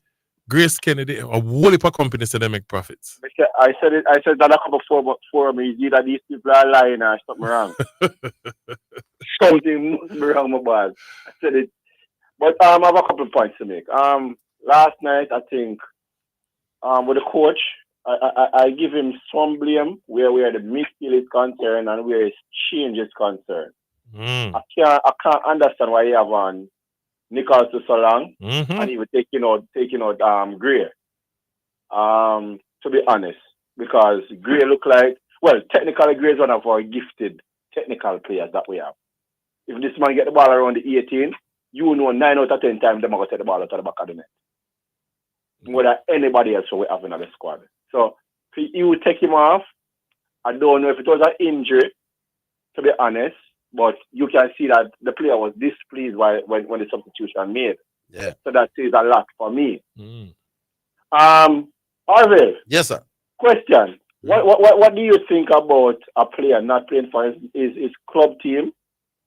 [SPEAKER 2] Grace Kennedy, a whole heap of companies so they make profits.
[SPEAKER 9] I said that a couple for me. Either these people are lying or something wrong. Something must be wrong, my boss. I said it. But I have a couple of points to make. Last night, I think, with the coach, I give him some blame where the midfield is concerned and where his change is concerned. I can't understand why he have on Nichols to so long and he was taking out Gray. To be honest, because Gray look like, well, technically Gray is one of our gifted technical players that we have. If this man get the ball around the 18, you know 9 out of 10 times they're going to take the ball out of the back of the net. More than anybody else we have in the squad. So, if you take him off, I don't know if it was an injury, to be honest, but you can see that the player was displeased when the substitution made.
[SPEAKER 1] Yeah.
[SPEAKER 9] So that says a lot for me. Orville.
[SPEAKER 1] Yes, sir.
[SPEAKER 9] Question. What do you think about a player not playing for his club team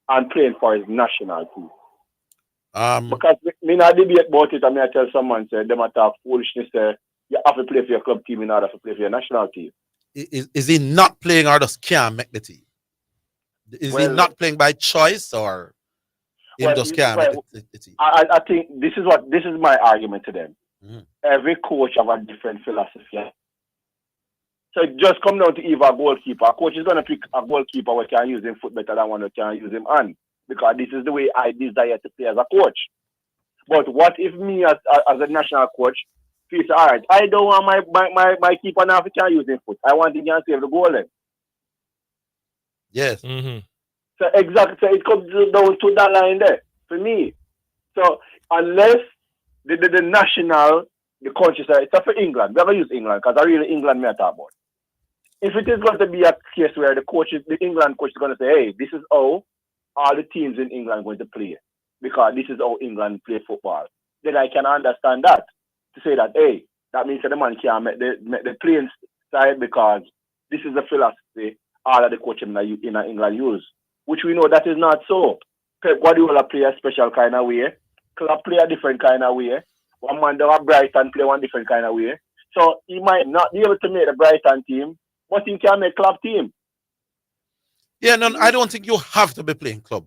[SPEAKER 9] and playing for his national team? Because me not debate about it, and I tell someone say them talk foolishness. You have to play for your club team in order to play for your national team.
[SPEAKER 1] Is he not playing or just can't make the team? Is he not playing by choice or he just can't make the team?
[SPEAKER 9] I think this is my argument to them. Every coach have a different philosophy. So it just come down to either a goalkeeper. A coach is going to pick a goalkeeper who can use him foot better than one who can use him hand. Because this is the way I desire to play as a coach. But what if me as a national coach feels, all right, I don't want my keeper now if he can use him foot. I want him to save the goal then.
[SPEAKER 1] Yes.
[SPEAKER 9] So exactly, so it comes down to that line there for me. So unless the national, the country say, it's for England. We're going to use England because I really England me I talk about. If it is going to be a case where the England coach is going to say, hey, this is how all the teams in England are going to play because this is how England play football, then I can understand that. To say that, hey, that means that the man can't make the playing side because this is the philosophy all of the coaches in England use. Which we know that is not so. Pep Guardiola play a special kind of way. Klopp play a different kind of way. One man down at Brighton play one different kind of way. So he might not be able to make the Brighton team, but he can make club team.
[SPEAKER 1] Yeah, no, I don't think you have to be playing club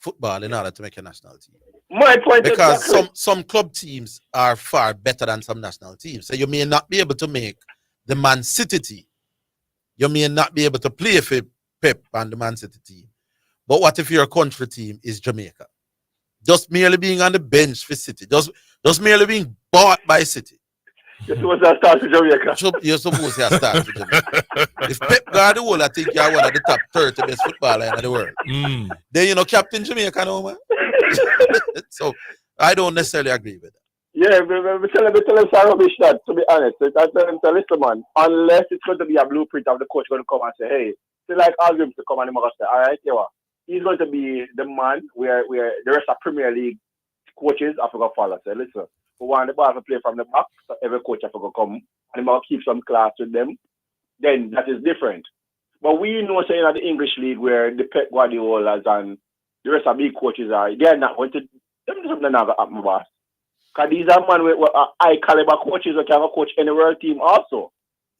[SPEAKER 1] football in order to make a national team.
[SPEAKER 9] My point
[SPEAKER 1] because
[SPEAKER 9] exactly.
[SPEAKER 1] some club teams are far better than some national teams. So you may not be able to make the Man City team. You may not be able to play for Pep and the Man City team. But what if your country team is Jamaica? Just merely being on the bench for City. Just merely being bought by City.
[SPEAKER 9] You're supposed to start for Jamaica.
[SPEAKER 1] You're supposed to start for Jamaica. If Pep Guardiola, I think you're one of the top 30 best footballers in the world. Then, you know, Captain Jamaica, no, man. So, I don't necessarily agree with that.
[SPEAKER 9] Yeah, we tell him some rubbish that, to be honest. I tell him, listen, man, unless it's going to be a blueprint of the coach going to come and say, hey, it's like arguing to come and he's going to say, all right, yeah, he's going to be the man where the rest of Premier League coaches have to go follow. Say, listen, we want the ball to play from the back, so every coach have to go come and he might keep some class with them. Then that is different. But we know, saying at the English League where the Pep Guardiolas and the rest of big coaches are, they're not going to, they're not going to happen, boss. Because these are men with high caliber coaches who can coach any world team also.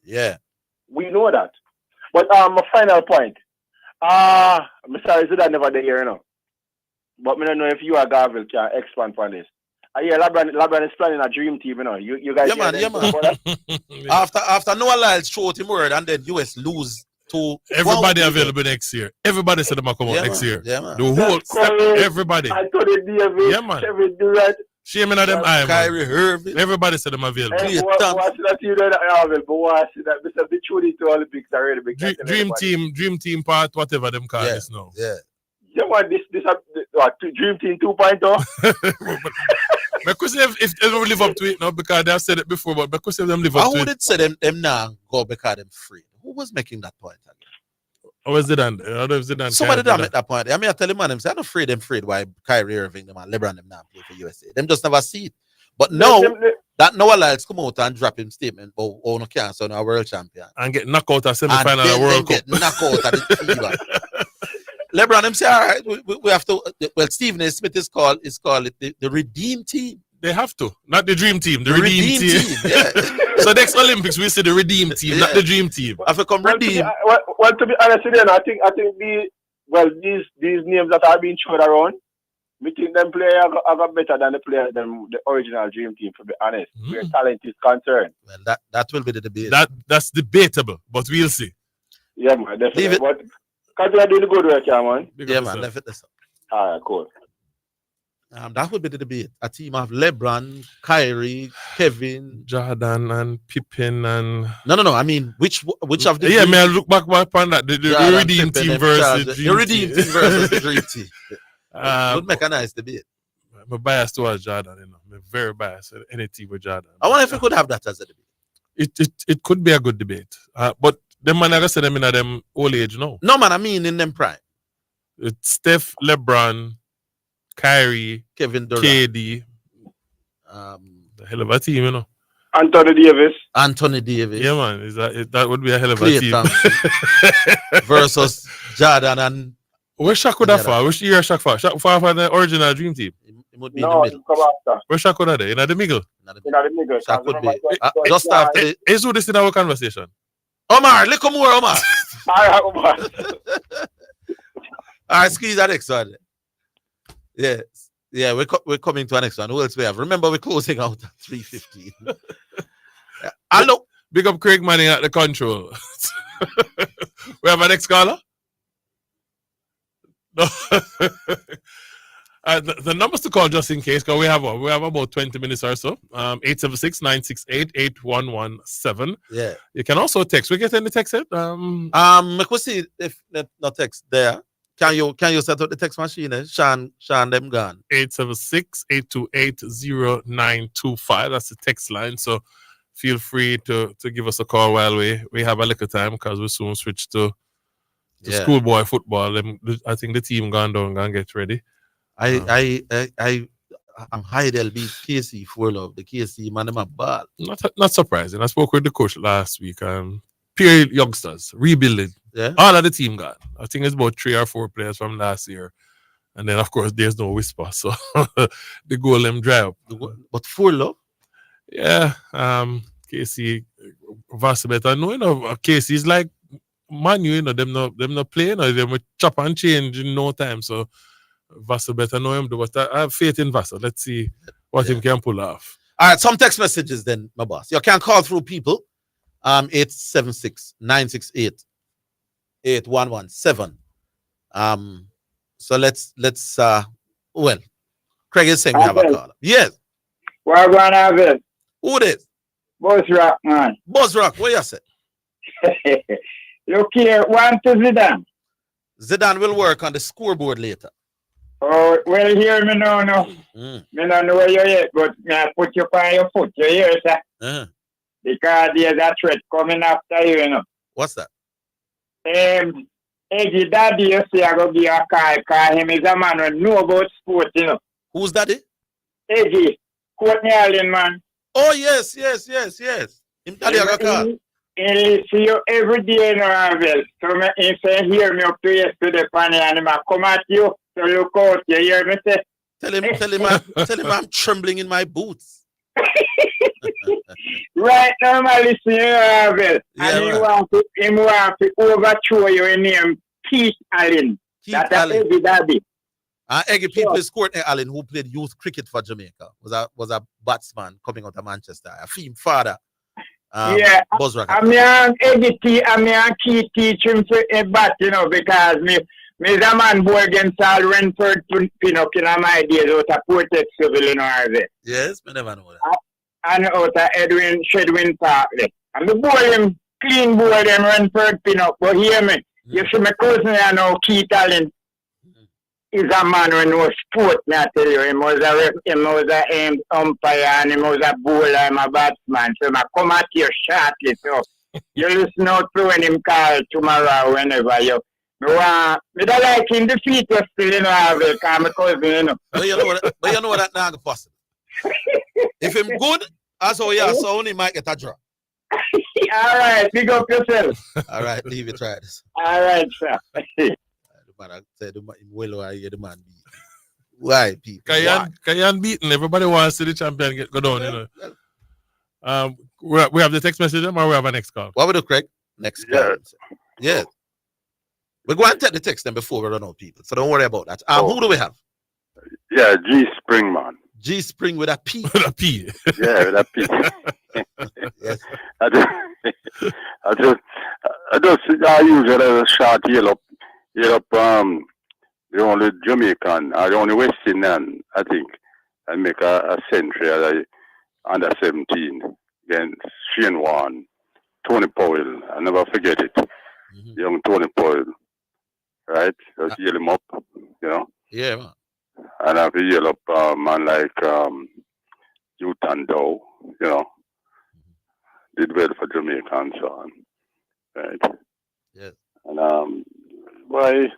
[SPEAKER 1] Yeah.
[SPEAKER 9] We know that. But my final point. I'm sorry, Zidane never there here, you know. But I don't know if you or Garville can expand on this. Yeah, LeBron is planning a dream team, you know. You guys
[SPEAKER 1] yeah, man. After Noah Lyles showed him word and then US lose to
[SPEAKER 2] everybody available next year. Everybody said them come out next year.
[SPEAKER 1] Yeah, man.
[SPEAKER 2] The whole everybody.
[SPEAKER 9] I told you, David,
[SPEAKER 2] yeah, man.
[SPEAKER 9] Kevin Durant.
[SPEAKER 2] Shaming at them eye,
[SPEAKER 1] Kyrie Irving.
[SPEAKER 2] Everybody said them available.
[SPEAKER 9] Hey, watch that you know that Orville, but watch that. Because the truth to Olympics are really big.
[SPEAKER 2] Dream team part, whatever them call this now.
[SPEAKER 1] Yeah.
[SPEAKER 9] Yeah, man, this Dream Team 2.0.
[SPEAKER 2] Because if they don't live up to it now, because they have said it before, but because if them live up to it.
[SPEAKER 1] Who did say them now go because them free? Who was making that point again?
[SPEAKER 2] Or is Zidane?
[SPEAKER 1] Somebody done make that point. I mean, I tell him, man, I'm not afraid why Kyrie Irving them and LeBron them now play for USA. Them just never see it. But now that Noah Lyles come out and drop him statement, oh, no cancer, no world champion.
[SPEAKER 2] And get knocked out at semi-final of World Cup.
[SPEAKER 1] Get knocked out at the FIBA. LeBron him say, all right, we have to, well, Stephen A. Smith is called it the Redeem Team.
[SPEAKER 2] They have to. Not the Dream Team. The Redeem team.
[SPEAKER 1] Yeah.
[SPEAKER 2] So next Olympics, we see the Redeem Team, not the Dream Team.
[SPEAKER 1] I come redeem.
[SPEAKER 9] To be honest with you, I think these names that are being thrown around, we think them players are better than the original Dream Team, to be honest, where talent is concerned.
[SPEAKER 1] Well, that will be the debate.
[SPEAKER 2] That's debatable, but we'll see.
[SPEAKER 9] Yeah, man, definitely. But because you are doing the good work, yeah, man.
[SPEAKER 1] Yeah, man, leave it this up.
[SPEAKER 9] All right, cool.
[SPEAKER 1] That would be the debate. A team of LeBron, Kyrie, Kevin,
[SPEAKER 2] Jordan, and Pippen, and
[SPEAKER 1] no. I mean, which of the
[SPEAKER 2] yeah, man. Look back on that. The Redeem
[SPEAKER 1] Pippen,
[SPEAKER 2] team versus
[SPEAKER 1] the Redeem team versus the Dream Team. Would make a nice debate.
[SPEAKER 2] I'm biased towards Jordan, you know. I'm very biased. Any team with Jordan.
[SPEAKER 1] I wonder if we could have that as a debate.
[SPEAKER 2] It could be a good debate. But them man, like I said, them in them old age now.
[SPEAKER 1] No man, I mean in them prime.
[SPEAKER 2] It's Steph, LeBron, Kyrie,
[SPEAKER 1] Kevin Durant,
[SPEAKER 2] KD. The hell of a team, you know.
[SPEAKER 9] Anthony Davis.
[SPEAKER 2] Yeah, man. That would be a hell of a
[SPEAKER 1] Klay
[SPEAKER 2] team.
[SPEAKER 1] Thompson versus Jordan and.
[SPEAKER 2] Where's Shaq would have far? Which year Shaq far? Shaq far for the original Dream Team.
[SPEAKER 1] It would be in the middle.
[SPEAKER 9] Come after.
[SPEAKER 2] Where's Shaq would have there? In the middle.
[SPEAKER 9] In the middle.
[SPEAKER 1] Shaq would be just after.
[SPEAKER 2] Is who this in our conversation?
[SPEAKER 1] Omar, look more, Omar.
[SPEAKER 9] All right, Omar.
[SPEAKER 1] All right, squeeze that next one. Yeah, we're coming to our next one. Who else we have? Remember, we're closing out at 3:15. Hello.
[SPEAKER 2] Big up Craig Manning at the control. We have our next caller? No. The numbers to call just in case, because we have about 20 minutes or so. 876-968-8117.
[SPEAKER 1] Yeah.
[SPEAKER 2] You can also text. We get any text yet?
[SPEAKER 1] I could see if no text there. Can you set up the text machine? Sean them gone.
[SPEAKER 2] 876-828-0925. That's the text line. So feel free to give us a call while we have a little time, because we soon switch to schoolboy football. I think the team gone down and get ready.
[SPEAKER 1] I'm high they'll beat KC for love. The KC man them a ball.
[SPEAKER 2] Not surprising. I spoke with the coach last week. Pure youngsters, rebuilding.
[SPEAKER 1] Yeah.
[SPEAKER 2] All of the team got. I think it's about 3 or 4 players from last year. And then of course there's no whisper. So the goal them dry up.
[SPEAKER 1] But for love?
[SPEAKER 2] Yeah. KC vastly better. No, you know, KC is like Manu, you know, them not playing, or them chop and change in no time. So Vassal better know him, but I have faith in Vassal. Let's see what him can pull off.
[SPEAKER 1] All right, some text messages then, my boss. You can call through people. 876-968-8117. So let's well, Craig is saying we have a call. Yes.
[SPEAKER 21] We're gonna have it.
[SPEAKER 1] Who this?
[SPEAKER 21] Buzz Rock, man.
[SPEAKER 1] Buzz Rock, what you say?
[SPEAKER 21] Look here, one to Zidane.
[SPEAKER 1] Zidane will work on the scoreboard later.
[SPEAKER 21] Oh, well, hear me now, no. Me don't know where you're at, but me I put you on your foot. You hear, sir? Because there's a threat coming after you, you know.
[SPEAKER 1] What's that?
[SPEAKER 21] Eggy Daddy, you see, I go give you a call, because him is a man who know about sport, you know.
[SPEAKER 1] Who's Daddy?
[SPEAKER 21] Eggy, Courtney Allen, man.
[SPEAKER 1] Oh, yes. Him Daddy, I got call.
[SPEAKER 21] He see you every day in Orville. So he say, hear me up to yesterday, Fanny, and he come at you. So look out, you hear me say?
[SPEAKER 1] Tell him I'm trembling in my boots.
[SPEAKER 21] Right now, I listen to Orville.
[SPEAKER 1] Yeah,
[SPEAKER 21] and he want to overthrow you in name Keith Allen. That's Eggy Daddy.
[SPEAKER 1] Eggy people is Courtney Allen, who played youth cricket for Jamaica. Was a batsman coming out of Manchester. A theme father. Buzz Rock.
[SPEAKER 21] I'm Eggy Keith teach him to bat, you know, because me a man boy against all Renford Pinnock in my days out of Portex Civil in Orville.
[SPEAKER 1] Yes, I never know that.
[SPEAKER 21] And out of Shedwin Park. And the boy him clean boy them Renford Pinnock. But hear me, you see my cousin I know Keith Allen is a man who knows sport, me I tell you. He was a umpire and he was a bowler and a batsman. So I come at you shortly. So you listen out to when him call tomorrow whenever you. Me don't like him defeat us still in Orville, because my cousin, you know.
[SPEAKER 1] But you know what that not possible. If him good, as how you sound, he might get a draw.
[SPEAKER 21] All right, big up yourself.
[SPEAKER 1] All right, leave it, try this.
[SPEAKER 21] All right, sir.
[SPEAKER 1] The man said the man beat. Why, people?
[SPEAKER 2] Kayan beaten. Everybody wants to see the champion go down, you know. We have the text message, or we have a next call?
[SPEAKER 1] What we do, Craig? Next call. Yeah. We're going to take the text then before we run out people. So don't worry about that. Who do we have?
[SPEAKER 22] Yeah, G Spring, man.
[SPEAKER 1] G Spring with a P.
[SPEAKER 2] With a P.
[SPEAKER 22] Yeah, with a P.
[SPEAKER 1] Yes.
[SPEAKER 22] I use it as a short yellow the only Jamaican, the only West Indian I think, and make a century as under 17 against Shane Warne, Tony Powell. I never forget it. Young Tony Powell, right? Just yell him up, you know.
[SPEAKER 1] Yeah, man.
[SPEAKER 22] And I could yell up man like Utan Dow, you know. Did well for Jamaica and so on. Right?
[SPEAKER 1] Yes.
[SPEAKER 22] And why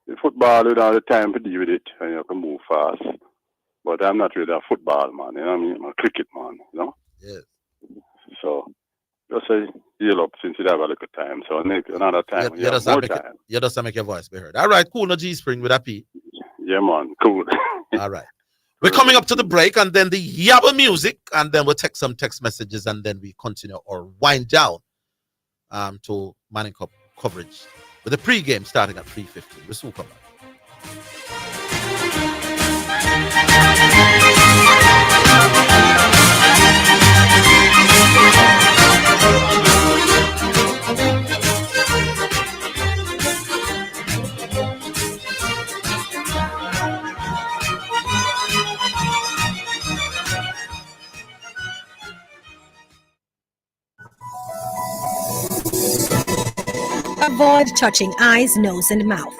[SPEAKER 22] the football you don't have the time to deal with it and you can move fast. But I'm not really a football man, you know what I mean? I'm a cricket man, you know?
[SPEAKER 1] Yes.
[SPEAKER 22] So just say heal up since you have a little time. So another time you have more time.
[SPEAKER 1] You just make your voice be heard. All right, cool. No G Spring with a P.
[SPEAKER 22] Yeah, man, cool.
[SPEAKER 1] All right. We're coming up to the break and then the Yabba music, and then we'll take some text messages and then we continue or wind down to Manning Cup coverage with the pre-game starting at 3:50. We'll soon come back.
[SPEAKER 16] Avoid touching eyes, nose, and mouth.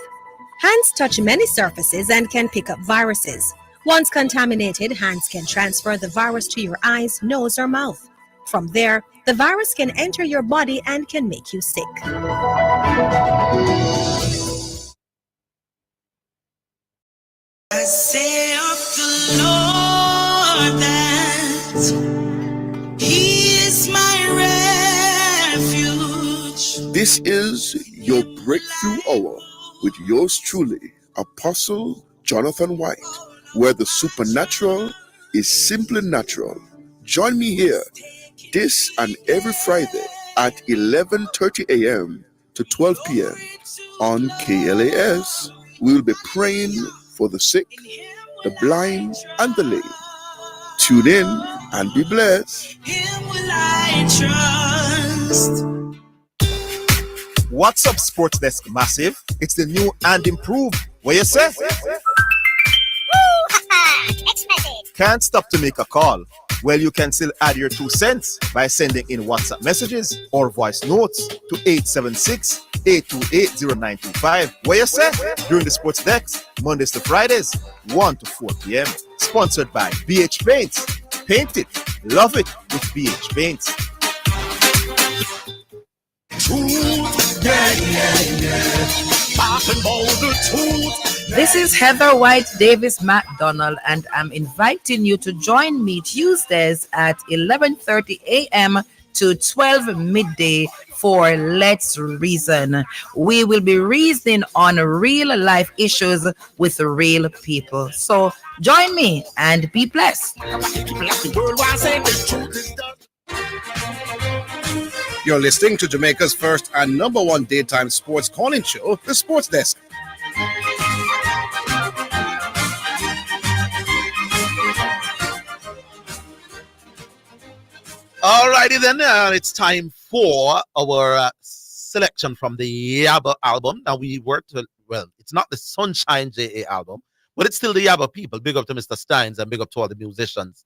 [SPEAKER 16] Hands touch many surfaces and can pick up viruses. Once contaminated, hands can transfer the virus to your eyes, nose, or mouth. From there, the virus can enter your body and can make you sick.
[SPEAKER 17] I say of the Lord that He is my refuge.
[SPEAKER 5] This is your breakthrough hour with yours truly, Apostle Jonathan White, where the supernatural is simply natural. Join me here this and every Friday at 11:30 a.m. to 12 p.m. on KLAS. We will be praying for the sick, the blind, and the lame. Tune in and be blessed.
[SPEAKER 17] Him will I trust.
[SPEAKER 6] What's up, Sports Desk Massive? It's the new and improved. What you say? Can't stop to make a call. Well, you can still add your 2 cents by sending in WhatsApp messages or voice notes to 876-828-0925. What you say? During the Sports Desk, Mondays to Fridays, 1 to 4 p.m. Sponsored by BH Paints. Paint it, love it with BH Paints.
[SPEAKER 23] This is Heather White Davis McDonald, and I'm inviting you to join me Tuesdays at 11:30 a.m. to 12 midday for Let's Reason. We will be reasoning on real life issues with real people. So join me and be blessed.
[SPEAKER 8] You're listening to Jamaica's first and number one daytime sports calling show, The Sports Desk.
[SPEAKER 1] Alrighty then, it's time for our selection from the Yabba album. Now we worked, well, it's not the Sunshine J.A. album, but it's still the Yabba people. Big up to Mr. Steins and big up to all the musicians,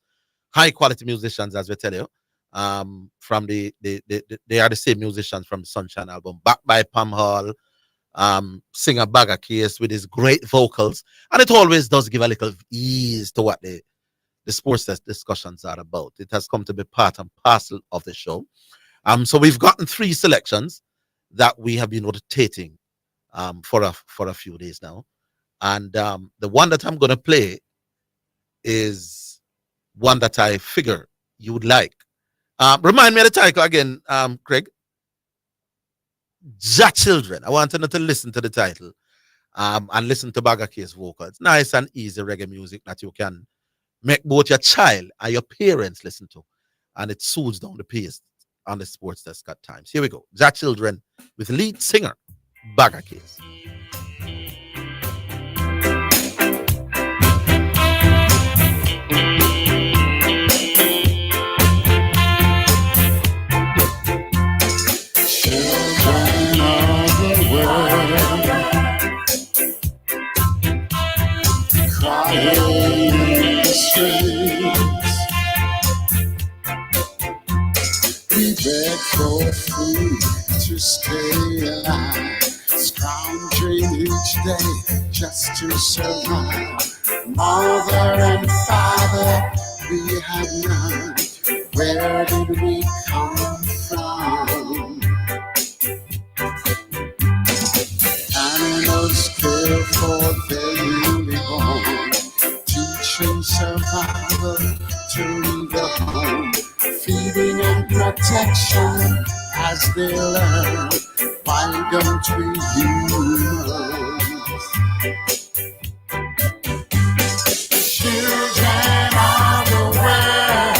[SPEAKER 1] high quality musicians, as we tell you. From they are the same musicians from the Sunshine album, backed by Pam Hall, singer Bagger Case with his great vocals, and it always does give a little ease to what the sports discussions are about. It has come to be part and parcel of the show. So we've gotten 3 selections that we have been rotating for a few days now, and the one that I'm going to play is one that I figure you would like. Remind me of the title again, Craig. Ja Children. I want you to listen to the title and listen to Bagger Case vocals. Nice and easy reggae music that you can make both your child and your parents listen to. And it soothes down the pace on the Sports Desk at times. Here we go. Ja Children with lead singer Bagger Case.
[SPEAKER 17] Crying
[SPEAKER 3] beg for food to stay alive, scrounging each day just to survive. Mother and father, we have none. Where did we come from? Animals care for their newborn, teaching survival to the home, feeding and protection as they learn. Why don't we humans? Children of the world,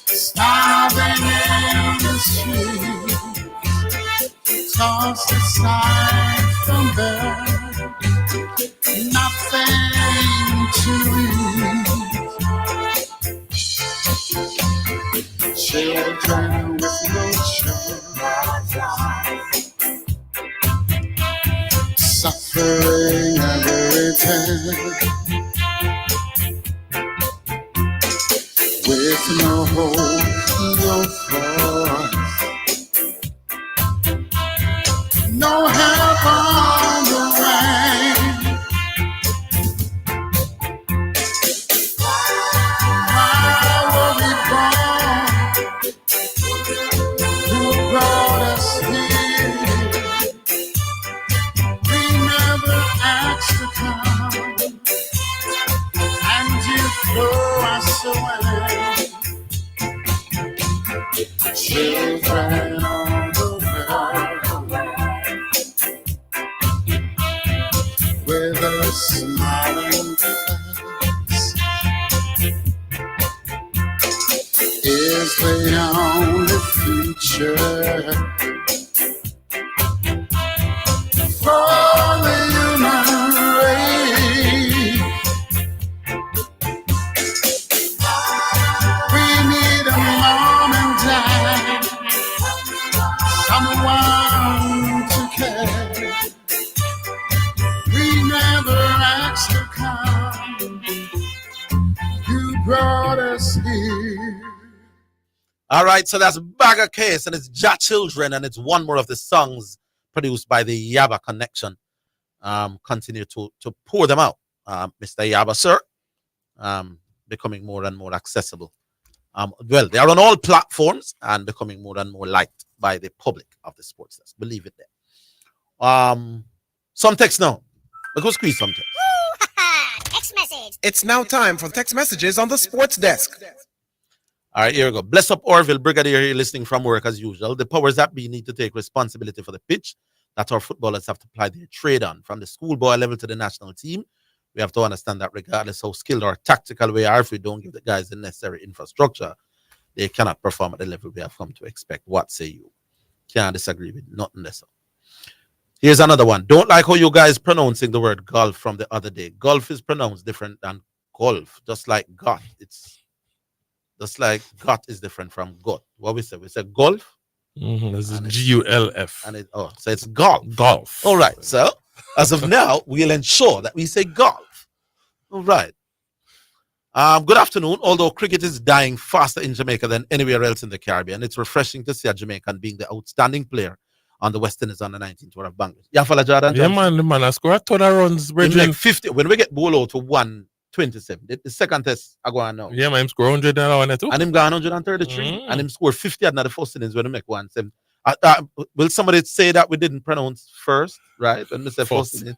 [SPEAKER 3] starving in the street, tossed aside from birth, nothing to eat. Children with no choice, suffering every day, with no hope, no force, no help on the way. Why were we born? Who brought us here? We never asked to come, and you throw us away. Children of the world, with a smiling face, is the only future for the human race. We need a mom and dad, someone to care. We never asked to come. You brought us here.
[SPEAKER 1] All right, so that's Bagger Case, and it's Ja Children, and it's one more of the songs produced by the Yaba Connection. Continue to pour them out, Mr. Yaba, sir. Becoming more and more accessible. Well, they are on all platforms and becoming more and more liked by the public of the sports desk. Believe it there. Some text now. Let's go squeeze some text.
[SPEAKER 7] Text message.
[SPEAKER 11] It's now time for text messages on the sports desk.
[SPEAKER 1] All right, here we go. Bless up Orville, Brigadier here listening from work as usual. The powers that be need to take responsibility for the pitch that our footballers have to apply their trade on, from the schoolboy level to the national team. We have to understand that regardless how skilled or tactical we are, if we don't give the guys the necessary infrastructure, they cannot perform at the level we have come to expect. What say you? Can't disagree with nothing less. Here's another one. Don't like how you guys pronouncing the word golf from the other day. Golf is pronounced different than golf, just like God. It's just like God is different from God. What we say? We say golf.
[SPEAKER 2] This is G-U-L-F.
[SPEAKER 1] And so it's golf.
[SPEAKER 2] Golf.
[SPEAKER 1] All right. So as of now, we'll ensure that we say golf. All right. Good afternoon. Although cricket is dying faster in Jamaica than anywhere else in the Caribbean, it's refreshing to see a Jamaican being the outstanding player on the West Indies on the 19th tour of Bangladesh. Yeah, fella Jordan.
[SPEAKER 2] Yeah, man, the man, I score a ton of runs.
[SPEAKER 1] Like 50. When we get ball out to 127, the second test I go on now.
[SPEAKER 2] Yeah, man, him score 100 and too.
[SPEAKER 1] And him got 133. And him score 50 at the first innings when he make 170. Will somebody say that we didn't pronounce first, right? When we say first innings.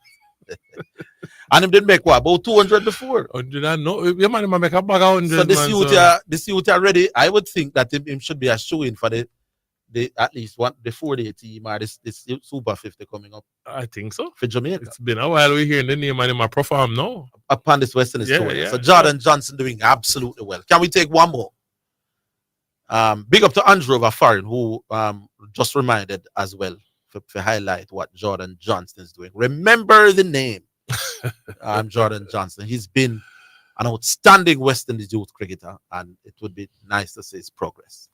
[SPEAKER 1] And him didn't make what? About 200 before.
[SPEAKER 2] 100 no. Yeah, man, him make a bag of 100.
[SPEAKER 1] So this youth are ready. I would think that him should be a shoe-in for the at least one the 4-day team or this Super 50 coming up.
[SPEAKER 2] I think so.
[SPEAKER 1] For Jamaica.
[SPEAKER 2] It's been a while we hearing the name and him a perform now.
[SPEAKER 1] Upon this Western
[SPEAKER 2] Yeah,
[SPEAKER 1] tour.
[SPEAKER 2] yeah,
[SPEAKER 1] So Jordan Johnson doing absolutely well. Can we take one more? Big up to Andrew over Foreign, who just reminded as well to highlight what Jordan Johnson is doing. Remember the name. Jordan Johnson. He's been an outstanding West Indies youth cricketer, and it would be nice to see his progress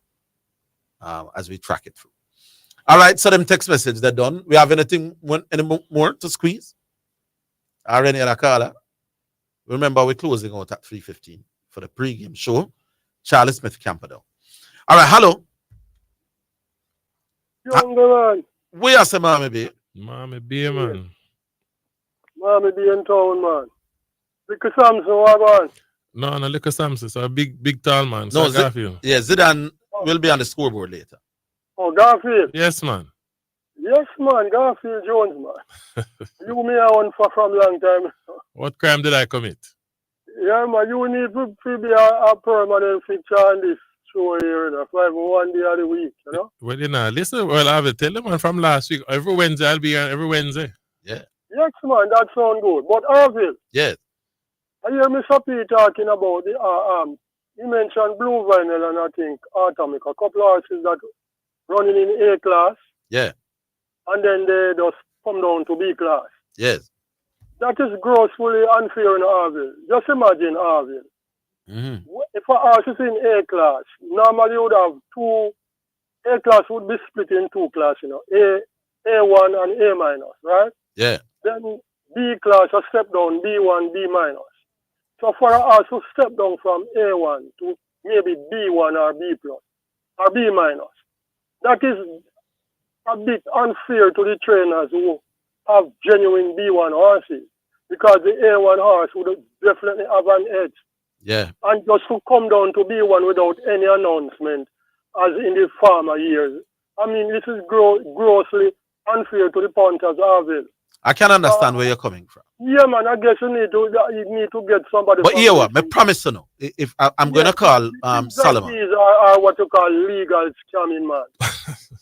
[SPEAKER 1] as we track it through. All right, so them text message, they're done. We have any more to squeeze? Or any other caller? Remember, we're closing out at 3:15 for the pre-game show. Charlie Smith Camperdown. All right, hello.
[SPEAKER 7] Younger man.
[SPEAKER 1] Where say Mommy B?
[SPEAKER 2] Mommy B, man.
[SPEAKER 7] Mommy be in town, man. Because Samson, what on?
[SPEAKER 2] No, look at Samson. So a big tall man.
[SPEAKER 1] No,
[SPEAKER 2] So Garfield.
[SPEAKER 1] yeah, Zidane will be on the scoreboard later.
[SPEAKER 7] Oh, Garfield?
[SPEAKER 2] Yes, man.
[SPEAKER 7] Yes, man. Garfield Jones, man. You me I want for from long time.
[SPEAKER 2] What crime did I commit?
[SPEAKER 7] Yeah, man. You need to be a permanent fixture on this show here, you know, for every one day of the week, you know?
[SPEAKER 2] Well, you know, listen, well, I will tell them man from last week. Every Wednesday, I'll be on every Wednesday.
[SPEAKER 1] Yeah.
[SPEAKER 7] Yes, man. That sounds good. But, Orville.
[SPEAKER 1] Yes.
[SPEAKER 7] I hear Mr. P talking about the he mentioned Blue Vinyl and I think Atomic, a couple of horses that running in A class.
[SPEAKER 1] Yeah.
[SPEAKER 7] And then they just come down to B class.
[SPEAKER 1] Yes.
[SPEAKER 7] That is grossly unfair in Orville. Just imagine Orville.
[SPEAKER 1] Mm-hmm.
[SPEAKER 7] If a horse is in A class, normally you would have two. A class would be split in two classes, you know, A1 and A minus, right?
[SPEAKER 1] Yeah.
[SPEAKER 7] Then B class a step down, B1, B minus. So for a horse to step down from A1 to maybe B1 or B plus or B minus, that is a bit unfair to the trainers who have genuine B1 horses, because the A1 horse would definitely have an edge.
[SPEAKER 1] Yeah.
[SPEAKER 7] And just to come down to B1 without any announcement, as in the former years, I mean, this is grossly unfair to the punters, Orville.
[SPEAKER 1] I can understand where you're coming from.
[SPEAKER 7] Yeah, man, I guess you need to get somebody.
[SPEAKER 1] But here, what? I promise to know. If I'm going to call Solomon.
[SPEAKER 7] These are what you call legal scamming, man.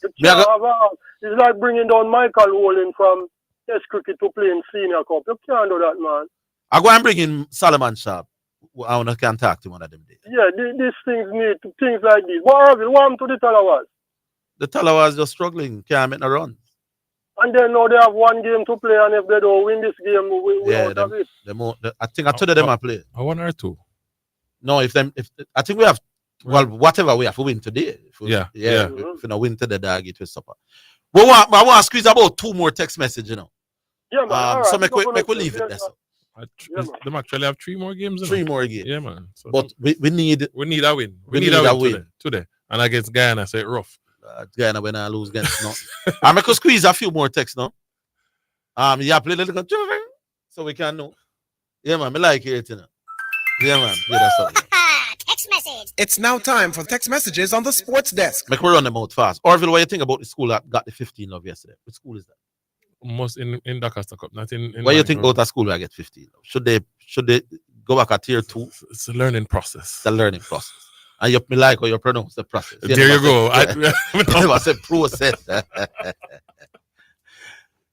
[SPEAKER 7] It's like bringing down Michael Olin from Test cricket to play in Senior Cup. You can't do that, man.
[SPEAKER 1] I go and bring in Solomon Sharp. I want to talk to one of them days.
[SPEAKER 7] Yeah, these things need things like this. But Orville, what happened to the Talawas?
[SPEAKER 1] The Talawas just struggling. Can't make no run.
[SPEAKER 7] And then now they have one game to play, and if they don't win this game, we out of it.
[SPEAKER 1] I think I told them I play.
[SPEAKER 2] One or two.
[SPEAKER 1] No, if I think we have, well, whatever we have to win today. If we don't win today, dog, it will suffer. I want to squeeze about 2 more text messages, you know.
[SPEAKER 7] Yeah, man.
[SPEAKER 1] So make we leave it there. So.
[SPEAKER 2] Them actually have 3 more games.
[SPEAKER 1] 3 more games.
[SPEAKER 2] Yeah, man. So
[SPEAKER 1] but we need
[SPEAKER 2] a win. We need a win today. And against Guyana, so it's rough.
[SPEAKER 1] Guyana when I lose against no. I'm going to squeeze a few more texts now. Yeah, play a little so we can know. Yeah, man. I like it, you know. Yeah, man. Yeah, that's all.
[SPEAKER 11] Text message. It's now time for text messages on the sports desk.
[SPEAKER 1] Make we run them out fast. Orville, what do you think about the school that got the 15 love yesterday? Which school is that?
[SPEAKER 2] Most in Doncaster Cup, not in
[SPEAKER 1] what do you think about that school where I get 15 love? Should they go back at tier 2?
[SPEAKER 2] It's a learning process.
[SPEAKER 1] It's a learning process. And you like how you pronounce the process.
[SPEAKER 2] There you go.
[SPEAKER 1] I said process.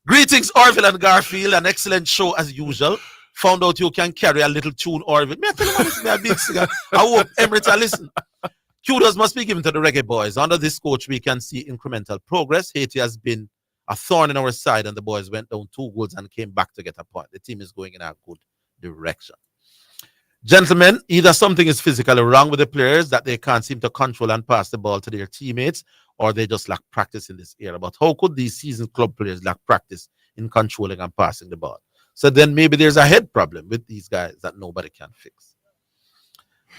[SPEAKER 1] Greetings, Orville and Garfield. An excellent show as usual. Found out you can carry a little tune, Orville. Me I tell you, man, this me a big cigar. I hope Emirates are listening. Kudos must be given to the Reggae Boys. Under this coach, we can see incremental progress. Haiti has been a thorn in our side, and the boys went down 2 goals and came back to get a point. The team is going in a good direction. Gentlemen, either something is physically wrong with the players that they can't seem to control and pass the ball to their teammates, or they just lack practice in this area. But how could these seasoned club players lack practice in controlling and passing the ball? So then maybe there's a head problem with these guys that nobody can fix.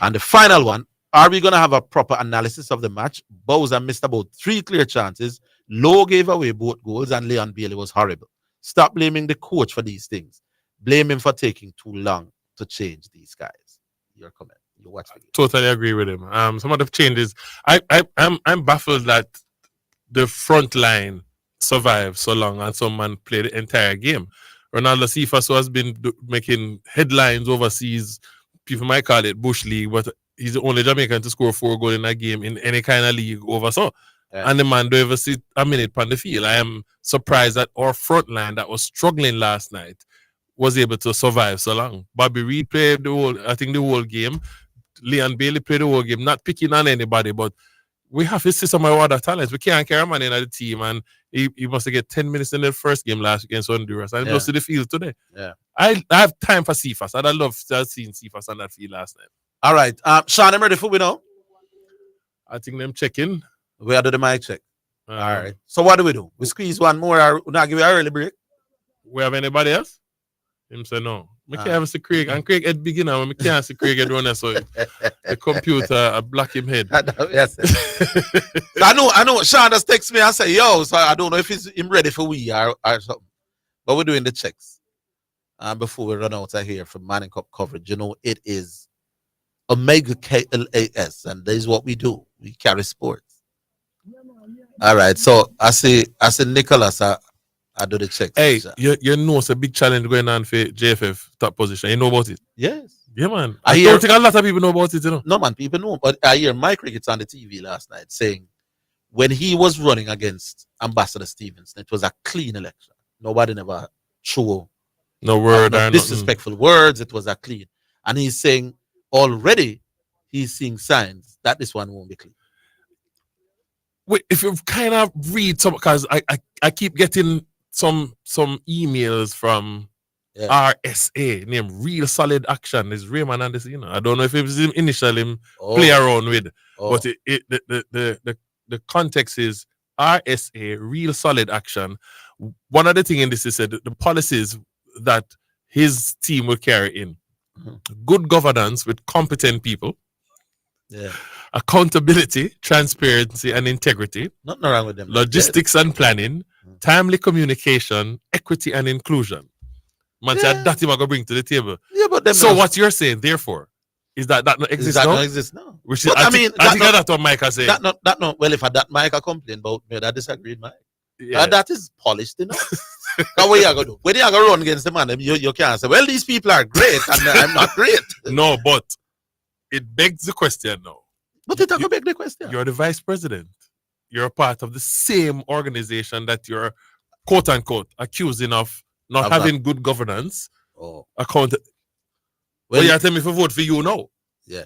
[SPEAKER 1] And the final one, are we going to have a proper analysis of the match? Bowser missed about 3 clear chances. Lowe gave away both goals, and Leon Bailey was horrible. Stop blaming the coach for these things. Blame him for taking too long to change these guys. Your comment. You watch the game.
[SPEAKER 2] Totally agree with him. Some of the changes. I'm baffled that the front line survived so long and someone played the entire game. Ronaldo Cefaso has been making headlines overseas. People might call it Bush League, but he's the only Jamaican to score 4 goals in a game in any kind of league over so. Yeah. And the man don't ever sit a minute on the field. I am surprised that our front line that was struggling last night was able to survive so long. Bobby Reid played the whole game. Leon Bailey played the whole game, not picking on anybody, but we have to see some of our other talents. We can't carry a man in the team, and he must have get 10 minutes in the first game last against Honduras, and goes to the field today.
[SPEAKER 1] Yeah,
[SPEAKER 2] I have time for Cephas. I'd love to have seen Cephas on that field last night.
[SPEAKER 1] All right. Sean, I'm ready for we now.
[SPEAKER 2] I think them checking.
[SPEAKER 1] Where do the mic check? All right. So what do we do? We squeeze one more or not give you an early break?
[SPEAKER 2] We have anybody else? Him say no. I can't see Craig. And Craig head beginner. I can't see Craig head runner. So the computer I block him head.
[SPEAKER 1] Yes. I know. Sean just text me and say, yo, so I don't know if him ready for we or something. But we're doing the checks. Before we run out of here for Manning Cup coverage, you know, it is Omega KLAS, and this is what we do. We carry sports. All right. So I see Nicholas, I do the checks.
[SPEAKER 2] Hey, you know it's a big challenge going on for JFF top position. You know about it?
[SPEAKER 1] Yes.
[SPEAKER 2] Yeah, man. I don't think a lot of people know about it, you know.
[SPEAKER 1] No, man, people know. But I hear Mike Ricketts on the TV last night saying when he was running against Ambassador Stevenson, it was a clean election. Nobody never threw
[SPEAKER 2] no word or
[SPEAKER 1] disrespectful words. It was a clean. And he's saying already he's seeing signs that this one won't be clean.
[SPEAKER 2] Wait, if you kind of read some, because I keep getting some emails from RSA named Real Solid Action. Is Raymond and this, you know. I don't know if it was him initially play around with, but the context is RSA, Real Solid Action. One of the things in this is that the policies that his team will carry in good governance with competent people, accountability, transparency, and integrity.
[SPEAKER 1] Nothing wrong with them.
[SPEAKER 2] Logistics and planning, timely communication, equity and inclusion. Man, said that him I go bring to the table.
[SPEAKER 1] Yeah, but them
[SPEAKER 2] so what you're saying, therefore, is that not exists now?
[SPEAKER 1] Not exist now.
[SPEAKER 2] Which is, I think that's what Mike has said.
[SPEAKER 1] That not well. If that Mike I complain about me, I disagree with Mike. Yeah. That is polished enough. What you gonna do? When you gonna run against the man, you can't say, well, these people are great and I'm not great.
[SPEAKER 2] No, but it begs the question now.
[SPEAKER 1] But it doesn't beg the question.
[SPEAKER 2] You're the vice president. You're a part of the same organization that you're quote unquote accusing of not having good governance.
[SPEAKER 1] Oh.
[SPEAKER 2] Well, you tell me if I vote for you now.
[SPEAKER 1] Yeah.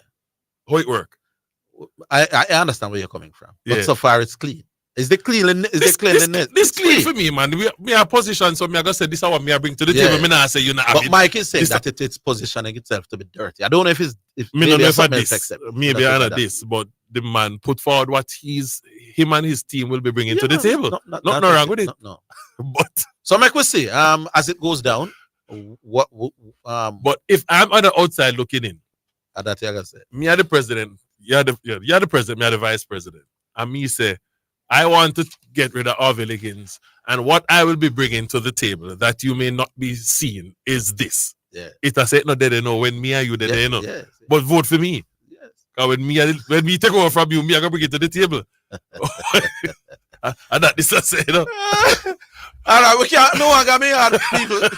[SPEAKER 2] How it work?
[SPEAKER 1] I understand where you're coming from. But so far it's clean. Is it clean? This
[SPEAKER 2] clean for me, man. We are position, so me I gonna say this is what me I bring to the table. Me not say you not.
[SPEAKER 1] But Mike is saying that it's positioning itself to be dirty. I don't know if
[SPEAKER 2] maybe I know this, but the man put forward what him and his team will be bringing to the table. Nothing wrong with it.
[SPEAKER 1] No.
[SPEAKER 2] But
[SPEAKER 1] so Mike will see. As it goes down,
[SPEAKER 2] but if I'm on the outside looking in,
[SPEAKER 1] that's what I say.
[SPEAKER 2] Me are the president. You're the president. Me are the vice president. And me say, I want to get rid of Orville Higgins, and what I will be bringing to the table that you may not be seeing is this.
[SPEAKER 1] Yeah.
[SPEAKER 2] It has said no, they know when me and you they know.
[SPEAKER 1] Yes.
[SPEAKER 2] But vote for me.
[SPEAKER 1] Yes.
[SPEAKER 2] When me take over from you, me I gonna bring it to the table. And that this I say, you know.
[SPEAKER 1] All right, we can't. No one got me hard, people.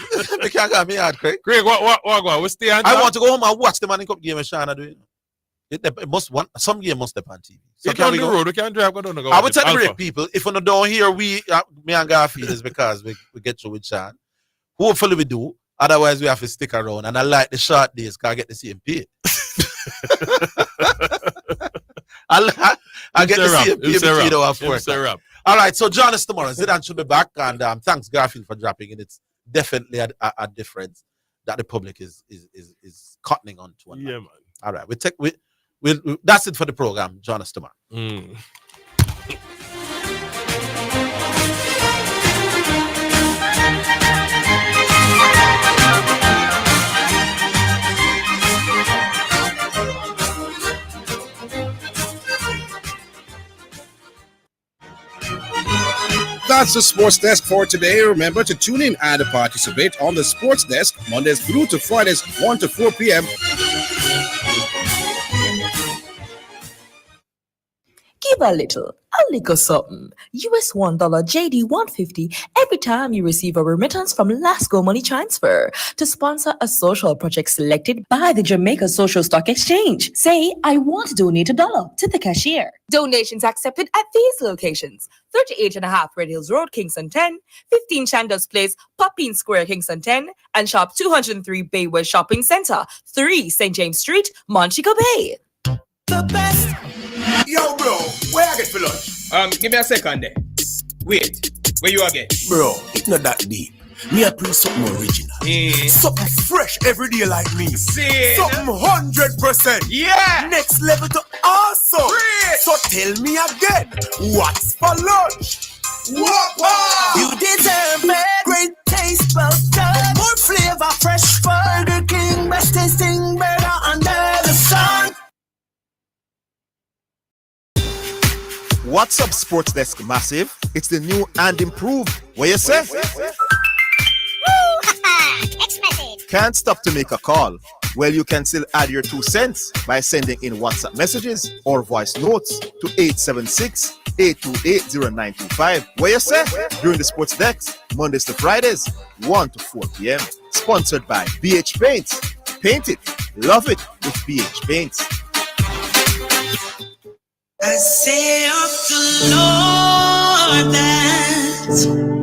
[SPEAKER 1] We can't get me hard, Craig.
[SPEAKER 2] Craig, what? We stay on.
[SPEAKER 1] I want to go home and watch the Manning Cup game and Shana do it. It must some game must step on TV. So
[SPEAKER 2] can we go? Road, we can drive. Go.
[SPEAKER 1] I would tell the break people. If we don't hear me and Garfield is because we get through with Sean. Hopefully we do. Otherwise we have to stick around. And I like the short days because I get the same pay. I get the same pay between our four. All right, so join us tomorrow. Zidane should be back, and thanks Garfield for dropping in. It's definitely a difference that the public is cottoning on to.
[SPEAKER 2] Yeah, man.
[SPEAKER 1] All right, that's it for the program. Join us tomorrow.
[SPEAKER 8] That's the Sports Desk for today. Remember to tune in and participate on the Sports Desk Mondays through to Fridays, 1 to 4 p.m.
[SPEAKER 10] Give a little something. US $1 JD 150 every time you receive a remittance from Lasco Money Transfer to sponsor a social project selected by the Jamaica Social Stock Exchange. Say, I want to donate $1 to the cashier. Donations accepted at these locations: 38.5 Red Hills Road, Kingston 10, 15 Chandos Place, Poppin Square, Kingston 10, and Shop 203 Bayway Shopping Center, 3 St. James Street, Montego Bay.
[SPEAKER 11] The best.
[SPEAKER 12] Yo, bro, where I get for lunch?
[SPEAKER 11] Give me a second there. Wait, where you are get?
[SPEAKER 12] Bro, it's not that deep. Me I play something original. Something fresh every day like me. Something 100%.
[SPEAKER 11] Yeah.
[SPEAKER 12] Next level to awesome.
[SPEAKER 11] Great.
[SPEAKER 12] So tell me again, what's for lunch? Whopper!
[SPEAKER 11] You deserve it.
[SPEAKER 12] Great taste, well done.
[SPEAKER 11] More
[SPEAKER 12] flavor fresh, Burger King, best tasting burger under the sun.
[SPEAKER 6] What's up, Sports Desk Massive? It's the new and improved. What you say?
[SPEAKER 4] Text message.
[SPEAKER 6] Can't stop to make a call. Well, you can still add your 2 cents by sending in WhatsApp messages or voice notes to 876-828-0925. What you say? During the Sports Desk, Mondays to Fridays, 1 to 4 p.m. Sponsored by BH Paints. Paint it, love it with BH Paints.
[SPEAKER 17] I say of the Lord that